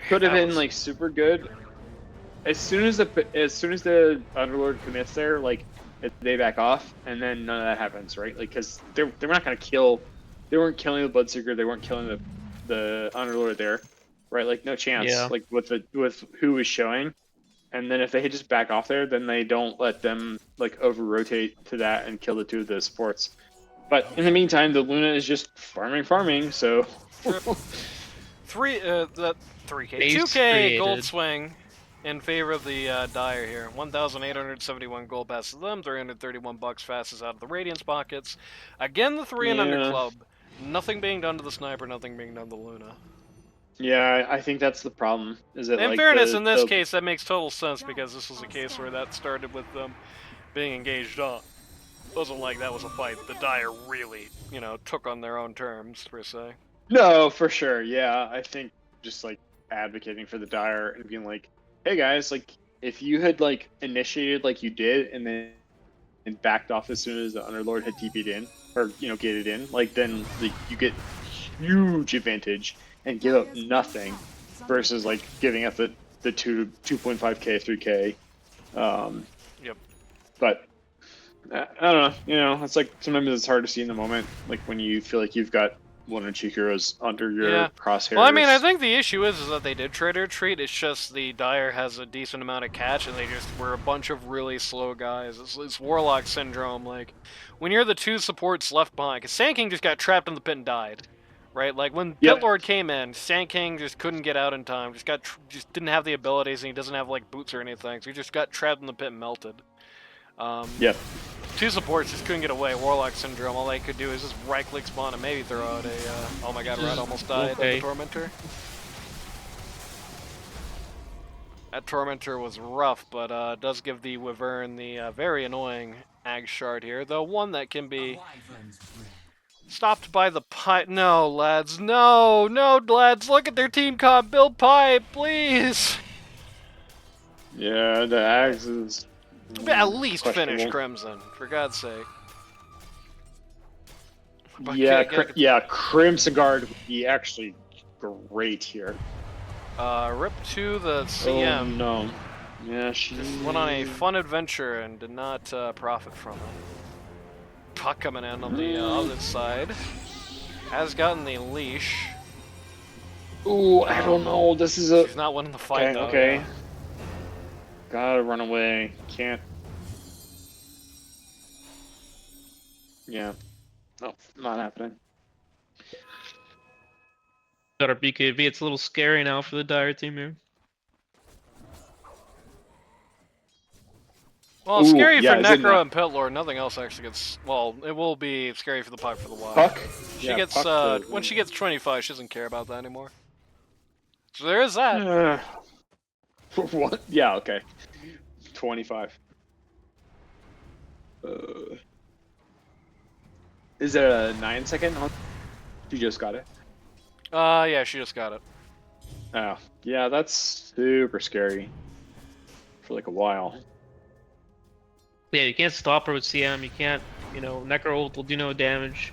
Could have That been was- like super good. As soon as the Underlord commits there, like they back off, and then none of that happens, right? Like because they're not gonna kill. They weren't killing the Bloodseeker. They weren't killing the Underlord there, right? Like no chance. Yeah. Like with who was showing, and then if they just back off there, then they don't let them like over rotate to that and kill the two of the supports. But in the meantime, the Luna is just farming. So The 3K, Base 2K gold created. swing in favor of the Dire here. 1,871 gold passes them. 331 bucks passes out of the Radiance pockets. Again, the 3 and under Yeah. club. Nothing being done to the Sniper. Nothing being done to Luna. yeah, I think that's the problem. Is that In like fairness, the- in this the- case, that makes total sense because this was a case where that started with them being engaged on. It wasn't like that was a fight the Dire really, took on their own terms, per se. No, for sure. Yeah, I think just like advocating for the Dire and being like, "Hey guys, like if you had like initiated like you did and then backed off as soon as the Underlord had TP'd in or gated in, like then you get huge advantage and give up nothing versus like giving up the 2.5k 3k." Yep. But I don't know. It's like sometimes it's hard to see in the moment, like when you feel like you've got one or two heroes under your Yeah. crosshairs. Well, I mean, I think the issue is that they did trade or treat. It's just the Dire has a decent amount of catch, and they just were a bunch of really slow guys. It's Warlock syndrome. Like, when you're the two supports left behind, because Sand King just got trapped in the pit and died, right? Like when Yep. Pit Lord came in, Sand King just couldn't get out in time. Just didn't have the abilities, and he doesn't have like boots or anything. So he just got trapped in the pit and melted. Yep. Two supports just couldn't get away. Warlock syndrome. All they could do is just right-click spawn and maybe throw out a. Oh my God, Red almost died. Okay. The Tormentor. That Tormentor was rough, but does give the Wyvern the very annoying Ag Shard here. The one that can be stopped by the pipe. No, lads. No, lads. Look at their team comp. Build pipe, please. Yeah, the Axe is At least finish questionable. Crimson, for God's sake. But Yeah, get- yeah, Crimson Guard would be actually great here. Rip to the CM. Oh no. Yeah, she Just went on a fun adventure and did not profit from it. Puck coming in on the other side. Has gotten the leash. Ooh, I don't know. This is a She's not winning the fight though. okay. yeah. Gotta run away. Can't. Yeah. No, not happening. Got our BKB. It's a little scary now for the Dire team here. Well, it's Ooh, scary yeah, for is it Necro not? and Pit Lord. Nothing else actually gets. Well, it will be scary for the Puck for the while. Puck. She Yeah, gets Puck when she gets 25, she doesn't care about that anymore. So there is that. What? Yeah. Okay. 25. Is it a 9-second? You just got it. Yeah, she just got it. Oh, yeah, that's super scary for like a while. Yeah, you can't stop her with CM. You can't, you know, Necro ult will do no damage.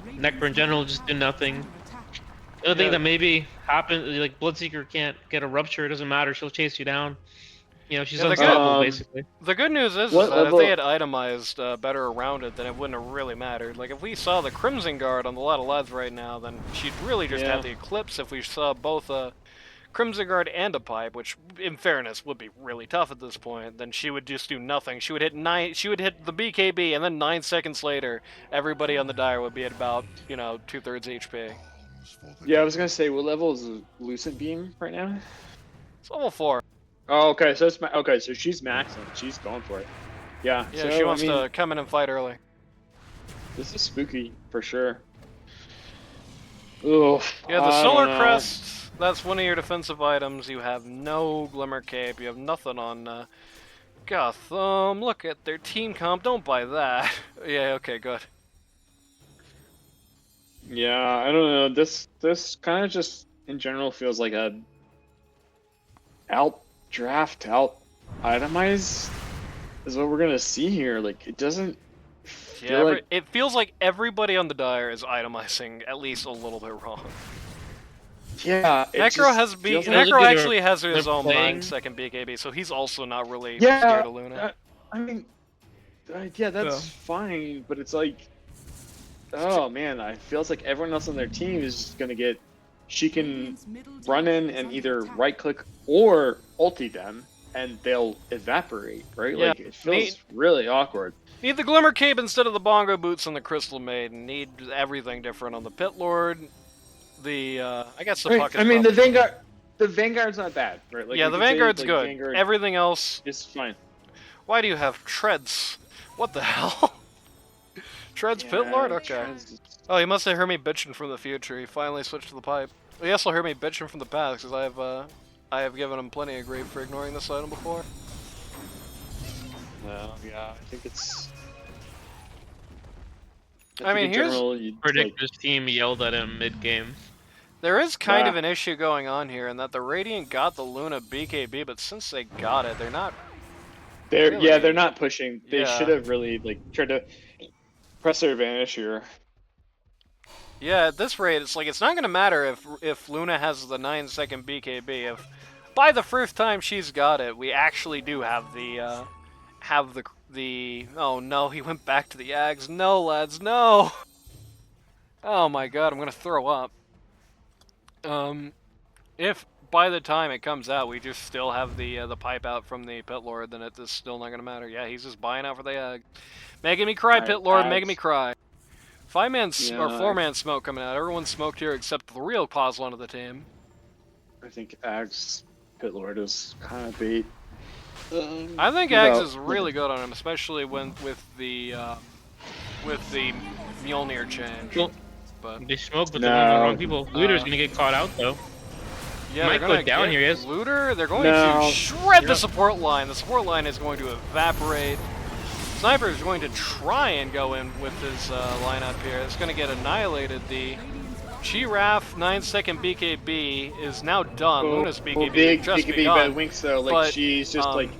Necro in general will just do nothing. The other thing that maybe happened, like Bloodseeker can't get a rupture. It doesn't matter. She'll chase you down. You know, she's Yeah, unstoppable basically. The good news is What that if level- they had itemized better around it, then it wouldn't have really mattered. Like, if we saw the Crimson Guard on the lot of lads right now, then she'd really just Yeah. have the Eclipse. If we saw both a Crimson Guard and a Pipe, which, in fairness, would be really tough at this point, then she would just do nothing. She would hit the BKB, and then 9 seconds later, everybody on the Dire would be at about, you know, 2/3 HP. Yeah, I was gonna say, what level is Lucent Beam right now? It's level 4. Oh, okay, so it's okay, so she's maxing. She's going for it. Yeah. Yeah, so, she wants I mean, to come in and fight early. This is spooky for sure. Ugh, Yeah, the I Solar don't know. Crest, that's one of your defensive items. You have no Glimmer Cape. You have nothing on Gotham. Look at their team comp. Don't buy that. Yeah, okay, good. Yeah, I don't know. This kind of just in general feels like a out draft, out itemize is what we're gonna see here. Like it doesn't Yeah, feel like it feels like everybody on the Dire is itemizing at least a little bit wrong. yeah. It Necro just has feels like- Necro they're- actually has his they're own playing- 9-second BKB, so he's also not really Yeah, scared of Luna. I mean, yeah, that's fine, but it's like, oh man, it feels like everyone else on their team is just gonna get. She can run in and either right click or ulti them, and they'll evaporate, right? Yeah, Like it feels really awkward. Need the Glimmer Cape instead of the Bongo Boots on the Crystal Maiden. Need everything different on the Pit Lord. The I guess the Right, puck is I mean, the probably- Vanguard's not bad, right? Like yeah, we the could say, Vanguard's like, good. Vanguard Everything else. is fine. Why do you have Treads? What the hell? Treads Pit Lord? Okay. Oh, he must have heard me bitching from the future. He finally switched to the pipe. He also heard me bitching from the past because I have given him plenty of grief for ignoring this item before. No, yeah, I think it's. I mean, in here's- general, you'd, like, Predictor's team yelled at him mid-game. There is kind Yeah. of an issue going on here in that the Radiant got the Luna BKB, but since they got it, they're not. They're Really? yeah, they're not pushing. They Yeah. should have really like tried to press their advantage here. Yeah, at this rate, it's like it's not going to matter if Luna has the 9-second BKB. If by the first time she's got it, we actually do have the oh no, he went back to the Ags. No, lads, no. Oh my god, I'm gonna throw up. If by the time it comes out, we just still have the pipe out from the Pit Lord, then it's still not gonna matter. Yeah, he's just buying out for the Ag. Making me cry, Alright, Pit Lord, Ags. making me cry. 5-man or Yeah. 4-man smoke coming out. Everyone's smoked here except the real Kozlon of the team. I think Ag's Pit Lord is kind of bait. I think No. Ags is really good on him, especially with the Mjolnir change. Well, But They smoke, but they're on the No. wrong people. Looter's gonna get caught out though. yeah, might they're go gonna down get here, yes. Looter. They're going No. to shred Yeah. the support line. The support line is going to evaporate. Sniper is going to try and go in with his lineup here. It's going to get annihilated. The GRaff 9-second BKB is now done. Luna's BKB big just BKB begun. by Winks though. Like but, she's just like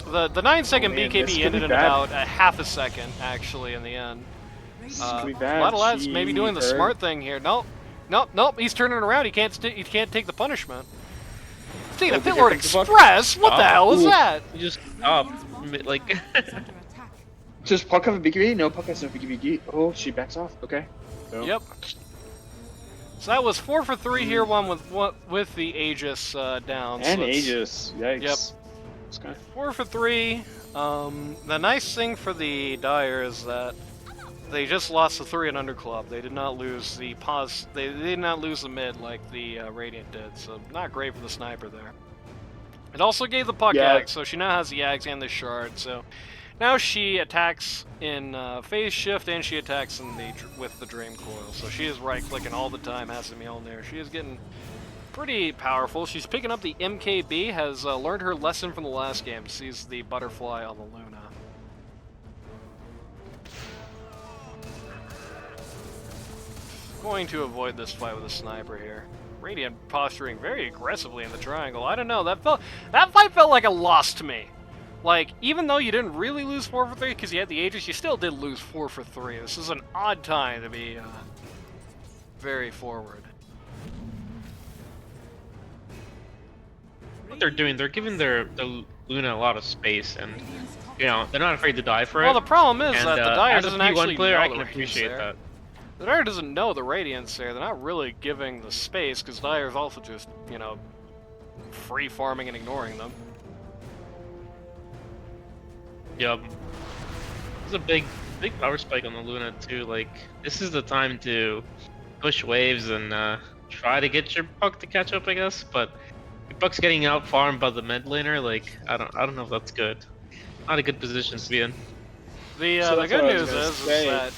The 9-second Oh, man, this BKB could ended be in bad. about a half a second, actually, in the end. could be A bad. lot of lads maybe doing the She- her- smart thing here. Nope, nope, nope. He's turning around. He can't take the punishment. He's taking a Oh, Pit we Lord got the fuck- Express. What the Oh, hell is ooh. that? You just stop, like. Just puck have a BKB? No, puck has no BKB. Oh, she backs off. Okay. No. Yep. So that was 4 for 3 here. One with the Aegis down. And so it's Aegis. Yikes. Yep. It's kind 4 for 3. The nice thing for the Dire is that they just lost the 3 and under club. They did not lose the pause. They did not lose the mid like the Radiant did. So not great for the sniper there. It also gave the puck Yeah. Ags, so she now has the Ags and the shard. So now she attacks in phase shift and she attacks in with the Dream Coil. So she is right clicking all the time. Has the Mjolnir. She is getting pretty powerful. She's picking up the MKB. Has learned her lesson from the last game. Sees the butterfly on the Luna. Going to avoid this fight with a sniper here. Radiant posturing very aggressively in the triangle. I don't know, that fight felt like a loss to me. Like, even though you didn't really lose 4 for 3 because you had the Aegis, you still did lose 4 for 3. This is an odd time to be very forward. What they're doing, they're giving their Luna a lot of space, and you know they're not afraid to die for it. Well, the problem is and, that the Dire as a doesn't P1 actually player, know I the can Radiant's appreciate there. that. The Dire doesn't know the Radiant's there. They're not really giving the space because Dire's also just, you know, free farming and ignoring them. Yep. There's a big power spike on the Luna too. Like this is the time to push waves and try to get your Puck to catch up, I guess. But if Puck's getting out farmed by the mid laner, like I don't know if that's good. Not a good position to be in. The So the that's good what I was news gonna is say. that,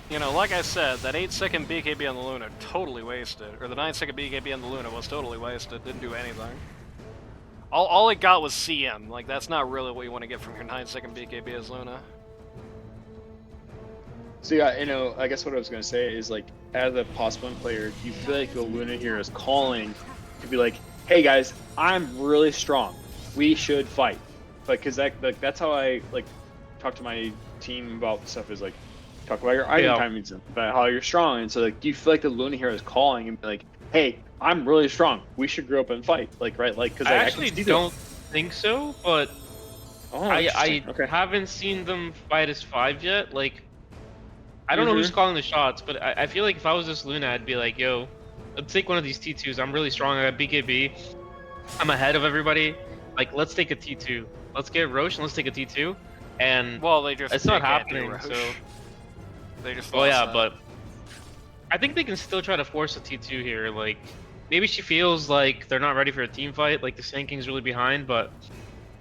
you know, like I said, that 8-second BKB on the Luna totally wasted, or the 9-second BKB on the Luna was totally wasted. Didn't do anything. All it got was CM. Like that's not really what you want to get from your 9-second BKB as Luna. So yeah, you know, I guess what I was gonna say is like, as a possible player, do you feel like the Luna here is calling to be like, hey guys, I'm really strong. We should fight. Like, cause that's how I like talk to my team about stuff. Is like, talk about your item timings and about how you're strong. And so like, do you feel like the Luna here is calling and be like, hey, I'm really strong. We should grow up and fight. Like, right? Like, cause I like, actually I can see don't think so, but I okay. haven't seen them fight as 5 yet. Like, I don't know who's calling the shots, but I feel like if I was this Luna, I'd be like, yo, let's take one of these T2s. I'm really strong. I got BKB. I'm ahead of everybody. Like, let's take a T2. Let's get Roche and let's take a T2. And Well, they just it's not can't do happening. Roche. So, They just oh lost yeah, that. but I think they can still try to force a T2 here. Like, maybe she feels like they're not ready for a team fight. Like the Sand King's really behind, but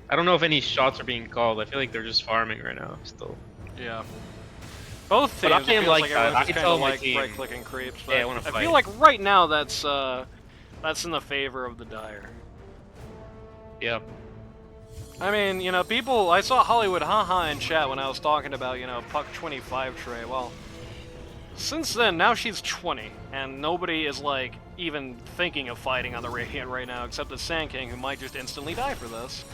I don't know if any shots are being called. I feel like they're just farming right now still. Yeah. Both But teams, I it am feels like like that. everyone's I just can kind tell of my like team. right-clicking creeps. Yeah, I But wanna I fight. feel like right now that's in the favor of the Dire. Yeah. I mean, you know, people. I saw Hollywood haha in chat when I was talking about, you know, Puck 25 Trey. Well, since then, now she's 20, and nobody is like even thinking of fighting on the Radiant right now, except the Sand King, who might just instantly die for this.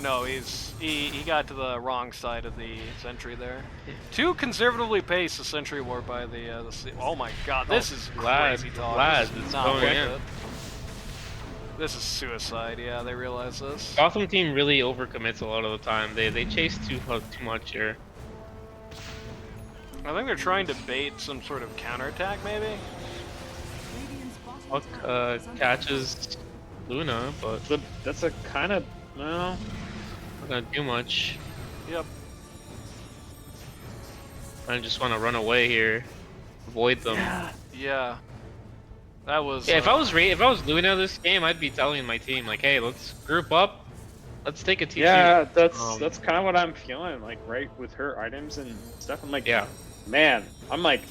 No, he got to the wrong side of the sentry there. Too conservatively paced the sentry ward by the oh my god, this is crazy talk. Lad, This is it's not going worth in. it. This is suicide. Yeah, they realize this. Gotham team really overcommits a lot of the time. They chase too much here. I think they're trying to bait some sort of counterattack, maybe. Puck catches Luna, but That's a kind of well. not gonna do much. Yep. I just want to run away here, avoid them. Yeah. That was. Yeah, if I was Luna this game, I'd be telling my team like, hey, let's group up, let's take a T2. Yeah, that's kind of what I'm feeling like, right, with her items and stuff. I'm like, Yeah. man, I'm like,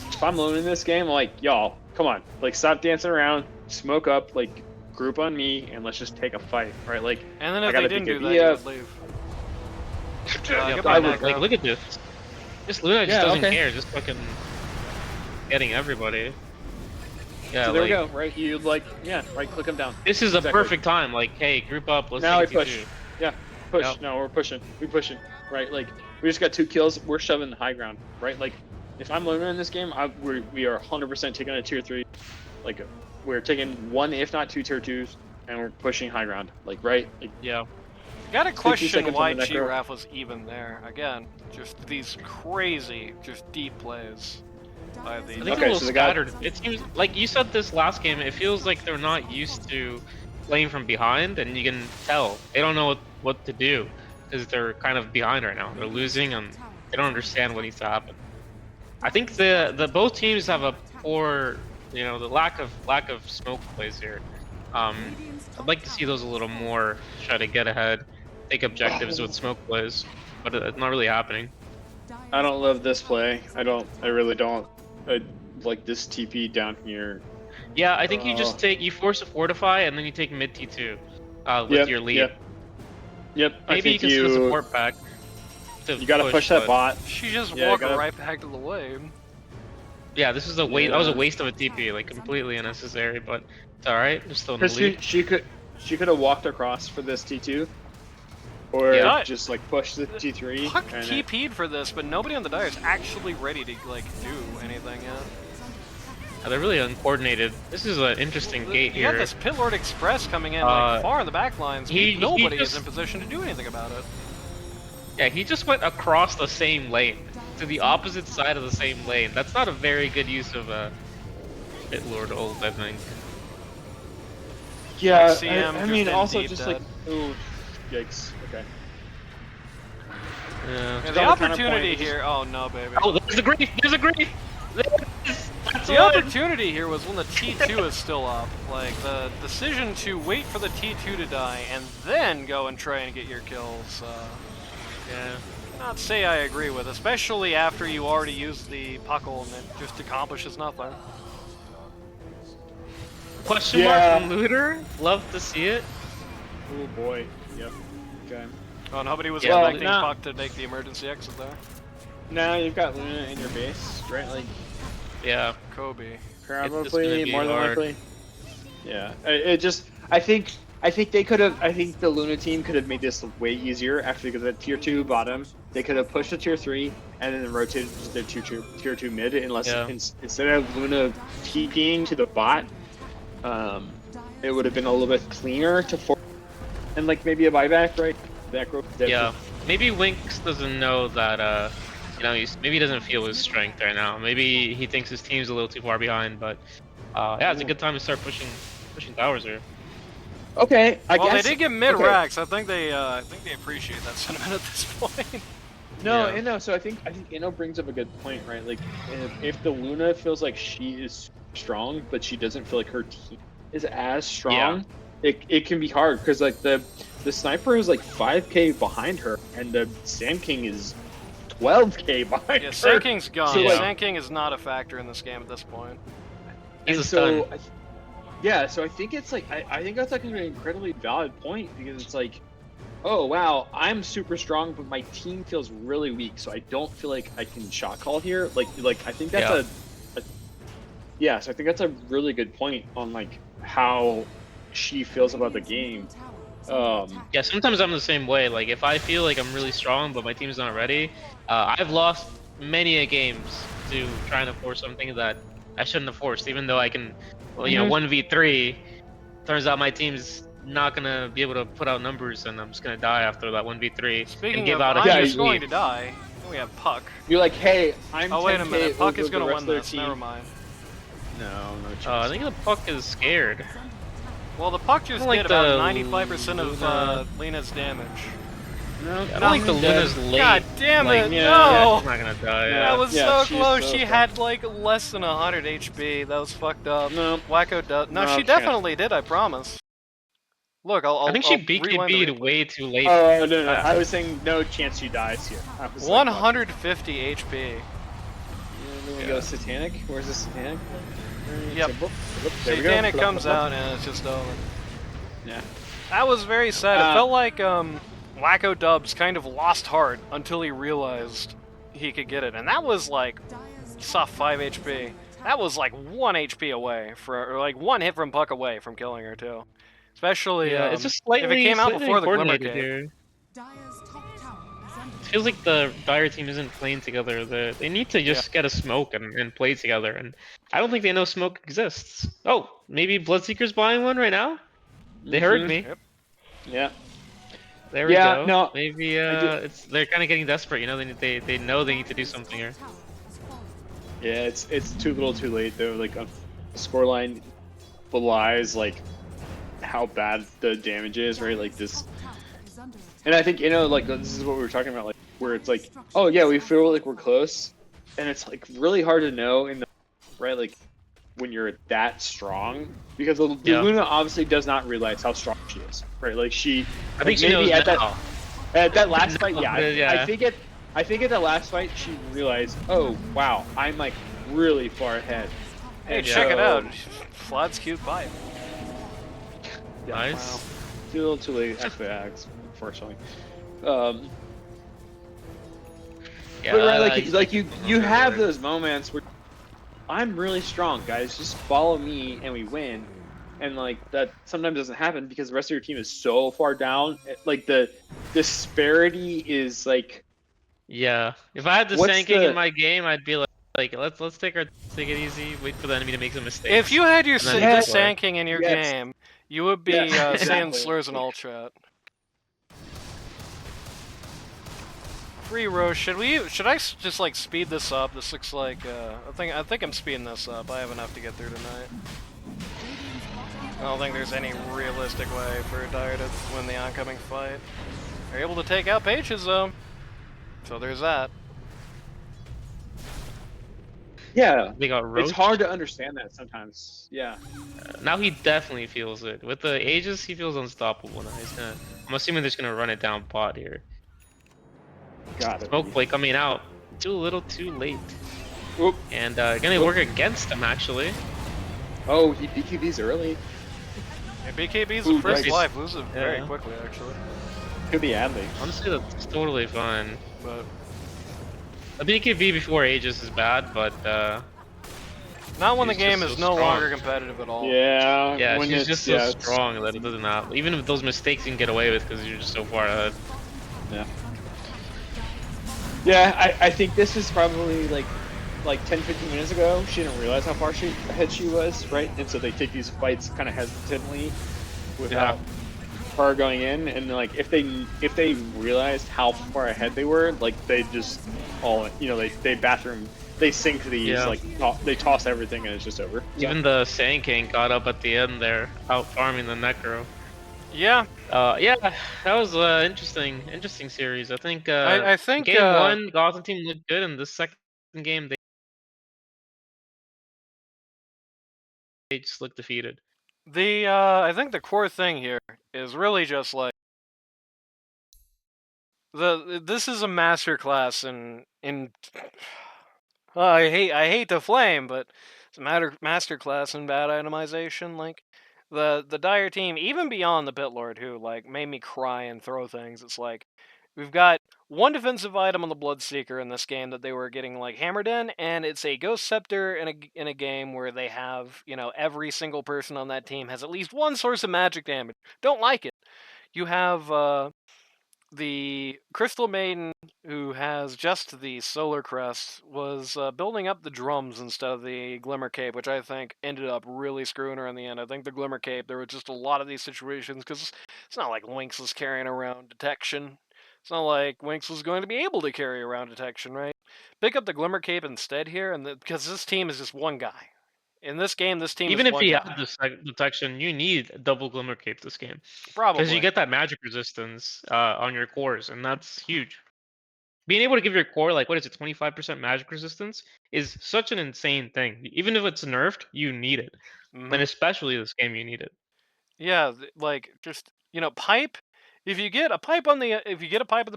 if I'm alone in this game, I'm like, y'all, come on, like, stop dancing around, smoke up, like, group on me, and let's just take a fight, right? Like, And then I if gotta they didn't think do of- that, yeah. you would leave. Yeah, goodbye, I would, Necro. like, look at this. This Luna just Yeah, doesn't okay. care, just fucking getting everybody. Yeah, so there we like, go, right? You like, yeah, right, click them down. this is a Exactly. perfect time. Like, hey, group up, let's Now we take a push. T2. Yeah, push. Yep. No, we're pushing. We pushing, right? Like, we just got 2 kills. We're shoving the high ground, right? Like, if I'm Luna in this game, we are 100% taking a tier 3. Like, we're taking 1, if not 2 tier 2s, and we're pushing high ground. Like, right? Like, Yeah. Gotta 60 question seconds why on the Necro. GRaff was even there. Again, just these crazy, just deep plays by the. I think Okay, a little so the guy- scattered. It seems like you said this last game. It feels like they're not used to playing from behind, and you can tell they don't know what to do because they're kind of behind right now. They're losing, and they don't understand what needs to happen. I think the both teams have a poor, you know, the lack of smoke plays here. I'd like to see those a little more. Try to get ahead, take objectives with smoke plays, but it's not really happening. I don't love this play. I really don't. I like this TP down here. Yeah, I think you just you force a fortify and then you take mid T2 with Yep, your lead. Yep. I Maybe you think can still support back. You gotta push that but- bot. She just Yeah, walked gotta- right back to the wave. Yeah, this is a waste. That was a Yeah. waste of a TP, like completely unnecessary. But it's all right. They're still in the Because lead. she could have walked across for this T2, or Yeah. just like push the T3. Puck and TP'd for this, but nobody on the Dire is actually ready to like do anything yet. They're really uncoordinated. This is an interesting gate You got here. this Pit Lord Express coming in like far in the back lines. Nobody is just- in position to do anything about it. Yeah, he just went across the same lane to the opposite side of the same lane. That's not a very good use of a Pit Lord ult, I think. Yeah, CM I mean, just also indeed just dead. like, ooh, yikes. Okay. Yeah. Yeah, Just the on the opportunity counterpoint, here. Oh no, baby. Oh, there's a grief! There's a grief! That's The one! opportunity here was when the T2 is still up. Like, the decision to wait for the T2 to die and then go and try and get your kills. Yeah. Not say I agree with, especially after you already used the puckle and it just accomplishes nothing. Question mark from Looter? Love to see it. Oh boy. Yep. Okay. Oh, nobody was Yeah, expecting no. Puck to make the emergency exit there. Now you've got Luna in your base, right? Like, Yeah. Kobe. probably be more than hard. likely. Yeah. It just. I think they could have. I think the Luna team could have made this way easier after because of the tier 2 bottom. They could have pushed the tier 3 and then rotated to their tier 2 mid unless Yeah. instead of Luna TPing to the bot, it would have been a little bit cleaner to force and like maybe a buyback, right? Back row. Yeah. Maybe Winks doesn't know that, you know, maybe he doesn't feel his strength right now. Maybe he thinks his team's a little too far behind, but yeah, it's a good time to start pushing towers here. Okay, I Well, guess. they did get mid okay. racks. I think they appreciate that sentiment at this point. No, Yeah. no. So I think Inno brings up a good point, right? Like, if the Luna feels like she is strong, but she doesn't feel like her team is as strong, it can be hard because like the sniper is like 5k behind her, and the Sand King is 12k behind Yeah, her. Sand King's gone. So, like- Sand King is not a factor in this game at this point. He's And a so, stun. yeah, so I think it's like I think that's like an incredibly valid point because it's like, oh wow, I'm super strong, but my team feels really weak, so I don't feel like I can shot call here. Like I think that's yeah. So I think that's a really good point on like how she feels about the game. Yeah, sometimes I'm the same way. Like, if I feel like I'm really strong, but my team's not ready, I've lost many a games to trying to force something that I shouldn't have forced, even though I can, well, you know, 1v3. Turns out my team's not gonna be able to put out numbers, and I'm just gonna die after that 1v3 Speaking and give of, out a I'm huge just going lead. to die. We have Puck. You're like, hey, I'm. Oh wait a 10K minute, Puck over is the gonna rest win of their this. team. Never mind. No chance. I think the Puck is scared. Well, the Puck just like did about the 95% of Luna. Lena's damage. No, I don't think the Luna's late. God damn like, it! yeah, No. She's not gonna die. Yeah. That was Yeah, so she's close. so She fucked. had like less than 100 HP. That was fucked up. No. Wacko does. No, No she chance. definitely did. I promise. Look, I'll. I think she I'll rewind the BKB'd replay. way too late. Oh no! Yeah. I was saying no chance she dies here. I was like, 150 HP. Then we go Satanic. Where's the Satanic? Yep. Simple. There we go. Satanic Blah, comes blah, blah. out and it's just over. Yeah. That was very sad. It Uh, felt like Wacko Dubs kind of lost heart until he realized he could get it, and that was like he saw 5 HP. That was like 1 HP away or like 1 hit from Puck away from killing her too. Especially Yeah, it's just slightly, if it came out slightly before the Glimmer coordinated Cave. here. Dire's top tower is under It feels like the Dire team isn't playing together. They need to just get a smoke and play together, and I don't think they know smoke exists. Oh, maybe Bloodseeker's buying one right now? They heard Mhm. me. Yep. Yeah. There we Yeah, go. no, Maybe they're kind of getting desperate. You know, they know they need to do something here. tower has fallen. Yeah. It's too little, too late though. Like a scoreline belies like how bad the damage is, right? Like this. Top tower is under attack. And I think like this is what we were talking about, like where it's like, oh yeah, we feel like we're close, and it's like really hard to know in the right like when you're that strong because the Yeah. Luna obviously does not realize how strong she is, right? Like she, I think she maybe knows at now. that last fight, yeah, Yeah. I think at that last fight she realized, oh wow, I'm like really far ahead. Hey, And check it so- out. Vlad's cute bite. Yeah, Nice. wow. Too little, too late. Actually, unfortunately. Yeah, But right, like you have those moments where I'm really strong, guys. Just follow me and we win. And like that sometimes doesn't happen because the rest of your team is so far down. Like the disparity is like, Yeah. If I had the what's Sand King in the my game, I'd be like let's take it easy, wait for the enemy to make some mistakes. If you had your and then the Yes. play. Sand King in your Yes. game, you would be Yeah, saying exactly. slurs in all chat. Free roast. Should I just like speed this up? This looks like I think I'm speeding this up. I have enough to get through tonight. I don't think there's any realistic way for Dire to win the oncoming fight. They're able to take out Pages though, so there's that. Yeah. They got It's roached. hard to understand that sometimes. Yeah. Now he definitely feels it. With the Aegis, he feels unstoppable now. I'm assuming they're just gonna run it down pot here. Got it. Smoke play coming out. Too little, too late. Oop. And gonna work against him actually. Oh, he BQB's early. Yeah, BKB's Ooh, the first nice. life, loses it very Yeah. quickly actually. Could be Adley. Honestly, that's totally fine. But A BKB before Aegis is bad, but not when the He's game just is so no strong. longer competitive at all. Yeah. yeah, when she's it's, just so yeah, it's- strong that it doesn't happen. Even with those mistakes you can get away with because you're just so far ahead. Yeah. Yeah, I think this is probably like 10, 15 minutes ago. She didn't realize how far ahead she was, right? And so they take these fights kind of hesitantly without her going in. And like if they realized how far ahead they were, like they just all they sink these, Yeah. like they toss everything and it's just over. So, Even the Sand King got up at the end there, out farming the Necro. Yeah, Yeah, that was interesting series. I think I think game one, Gotham team looked good, and the second game they just looked defeated. I think the core thing here is really just like this is a masterclass in I hate to flame, but it's a masterclass in bad itemization. Like the Dire team, even beyond the Pit Lord, who like made me cry and throw things. It's like we've got one defensive item on the Bloodseeker in this game that they were getting like hammered in, and it's a Ghost Scepter in a game where they have every single person on that team has at least one source of magic damage. Don't like it. You have the Crystal Maiden, who has just the Solar Crest, was building up the drums instead of the Glimmer Cape, which I think ended up really screwing her in the end. I think the Glimmer Cape, there were just a lot of these situations, because it's not like Winx was carrying around detection. It's not like Winx was going to be able to carry around detection, right? Pick up the Glimmer Cape instead here, and because this team is just one guy. In this game, this team Even is if one he guy. had the detection, you need a double Glimmer Cape this game. Probably. Because you get that magic resistance on your cores, and that's huge. Being able to give your core, like, what is it, 25% magic resistance, is such an insane thing. Even if it's nerfed, you need it. Mhm. And especially this game, you need it. Yeah, like just pipe. If you get a pipe on the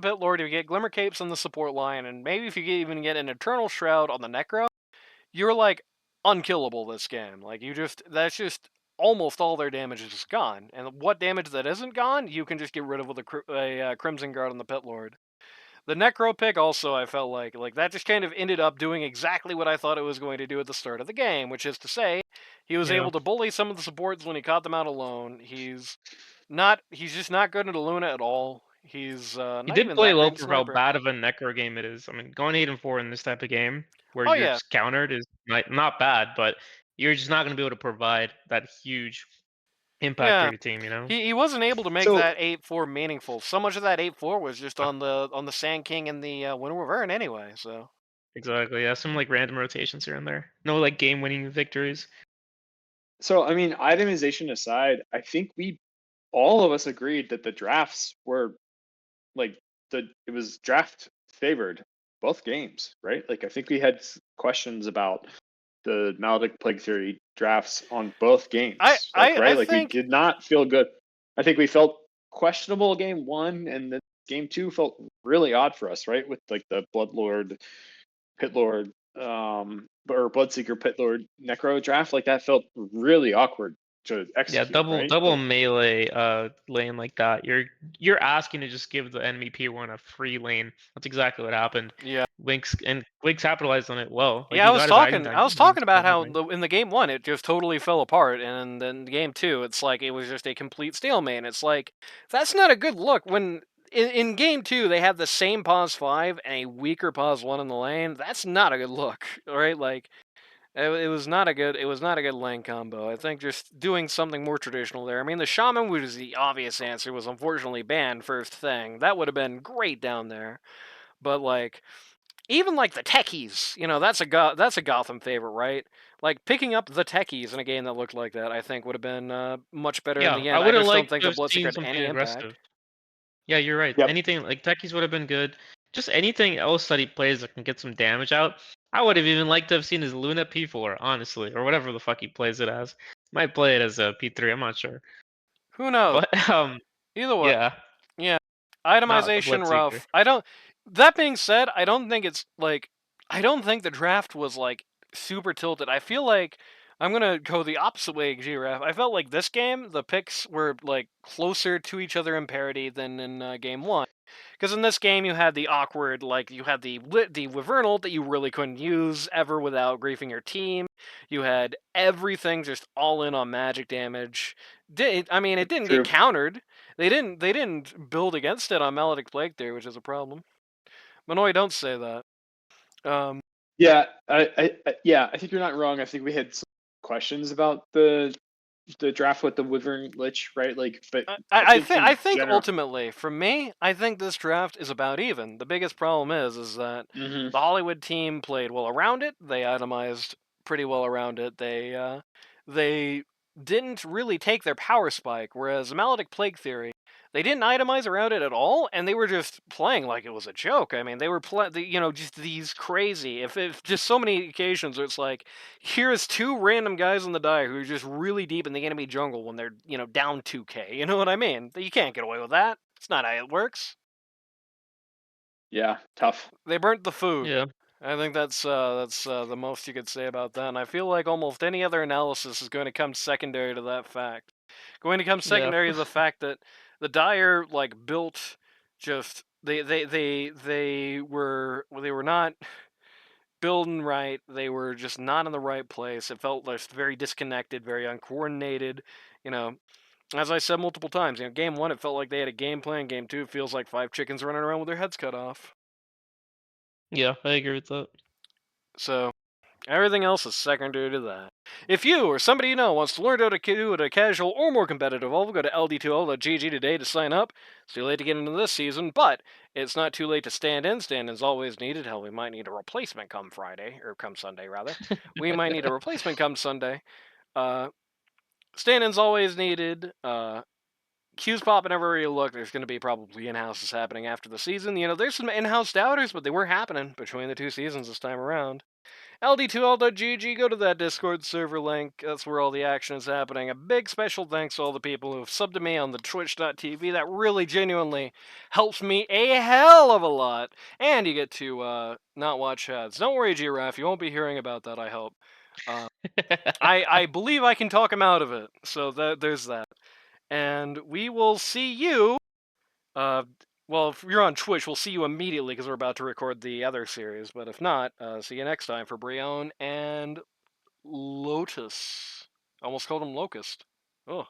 Pit Lord, if you get Glimmer Capes on the support line, and maybe if you even get an Eternal Shroud on the Necro, you're like unkillable this game. Like that's just almost all their damage is just gone. And what damage that isn't gone, you can just get rid of with a Crimson Guard on the Pit Lord. The Necro pick also, I felt like that just kind of ended up doing exactly what I thought it was going to do at the start of the game, which is to say, he was Yeah. able to bully some of the supports when he caught them out alone. He's just not good at Luna at all. He's not He did even play that low great for how sniper. bad of a Necro game it is. I mean, going 8-4 in this type of game, where Oh, you're yeah. just countered, is not bad, but you're just not going to be able to provide that huge impact Yeah. for your team, you know? He wasn't able to make So- that 8-4 meaningful. So much of that 8-4 was just on the Sand King and the Wind Wyvern anyway. So Exactly, yeah. Some like random rotations here and there. No like game-winning victories. So I mean, itemization aside, I think all of us agreed that the drafts were like it was draft favored both games, right? Like I think we had questions about the Maledict Plague Theory drafts on both games. I Like think we did not feel good. I think we felt questionable game one, and then game two felt really odd for us, right? With like the Bloodlord, Pit Lord, or Bloodseeker, Pit Lord, Necro draft, like that felt really awkward to Yeah, execute, double right? double Like, melee lane like that. You're asking to just give the enemy P1 a free lane. That's exactly what happened. Yeah. Winx capitalized on it well. Like Yeah, he got his item I back. was He talking used about how everything. in the game one it just totally fell apart, and then game two it's like it was just a complete stalemate. It's like that's not a good look. When in game two they have the same pause 5 and a weaker pause 1 in the lane. That's not a good look, right? Like it was not a good lane combo. I think just doing something more traditional there. I mean, the shaman, which is the obvious answer, was unfortunately banned first thing. That would have been great down there, but like even like the techies, that's a Gotham favorite, right? Like picking up the techies in a game that looked like that, I think would have been much better in Yeah, the I end. I would have just don't liked think to the have Bloodseeker seen had something any impact. aggressive. Yeah, you're right. yep. Anything like techies would have been good. Just anything else that he plays that can get some damage out. I would have even liked to have seen his Luna P4, honestly, or whatever the fuck he plays it as. Might play it as a P3. I'm not sure. Who knows? But Either way, yeah, yeah. not the Itemization Bloodseeker. rough. I don't. That being said, I don't think it's like. I don't think the draft was like super tilted. I feel like I'm gonna go the opposite way, GRaff. I felt like this game, the picks were like closer to each other in parity than in game one. Because in this game, you had the awkward, like you had the Wyvernal that you really couldn't use ever without griefing your team. You had everything just all in on magic damage. I mean, it didn't get True. countered. They didn't build against it on Maledict Plague there, which is a problem. Manoy, don't say that. Yeah, I think you're not wrong. I think we had some questions about the draft with the Wyvern Lich, right? Like, but I think I in think general, ultimately, for me, I think this draft is about even. The biggest problem is that hmm the Hollywood team played well around it. They itemized pretty well around it. They didn't really take their power spike, whereas Maledict Plague Theory, they didn't itemize around it at all, and they were just playing like it was a joke. I mean, they were just these crazy. If just so many occasions where it's like, here's two random guys in the die who are just really deep in the enemy jungle when they're down 2k. You know what I mean? You can't get away with that. It's not how it works. yeah, tough. They burnt the food. Yeah, I think that's the most you could say about that. And I feel like almost any other analysis is going to come secondary to that fact. Going to come yeah, secondary to the fact that the Dire like built just they were not building right. They were just not in the right place. It felt like very disconnected, very uncoordinated. You know, as I said multiple times, game one it felt like they had a game plan. Game two it feels like 5 chickens running around with their heads cut off. yeah. I agree with that. So everything else is secondary to that. If you or somebody you know wants to learn how to do it at a casual or more competitive level, go to LD2L.gg today to sign up. It's too late to get into this season, but it's not too late to stand in. Stand-in's always needed. Hell, we might need a replacement come Friday, or come Sunday, rather. We might need a replacement come Sunday. Stand-in's always needed. Queues popping everywhere you look. There's going to be probably in-houses happening after the season. There's some in-house doubters, but they were happening between the two seasons this time around. LD2L.gg, go to that Discord server link. That's where all the action is happening. A big special thanks to all the people who have subbed to me on the Twitch.tv. That really genuinely helps me a hell of a lot. And you get to not watch ads. Don't worry, GRaff, you won't be hearing about that, I hope. I believe I can talk him out of it. So there's that. And we will see you. Well, if you're on Twitch, we'll see you immediately because we're about to record the other series. But if not, see you next time for Brion and Lotus. Almost called him Locust. Oh.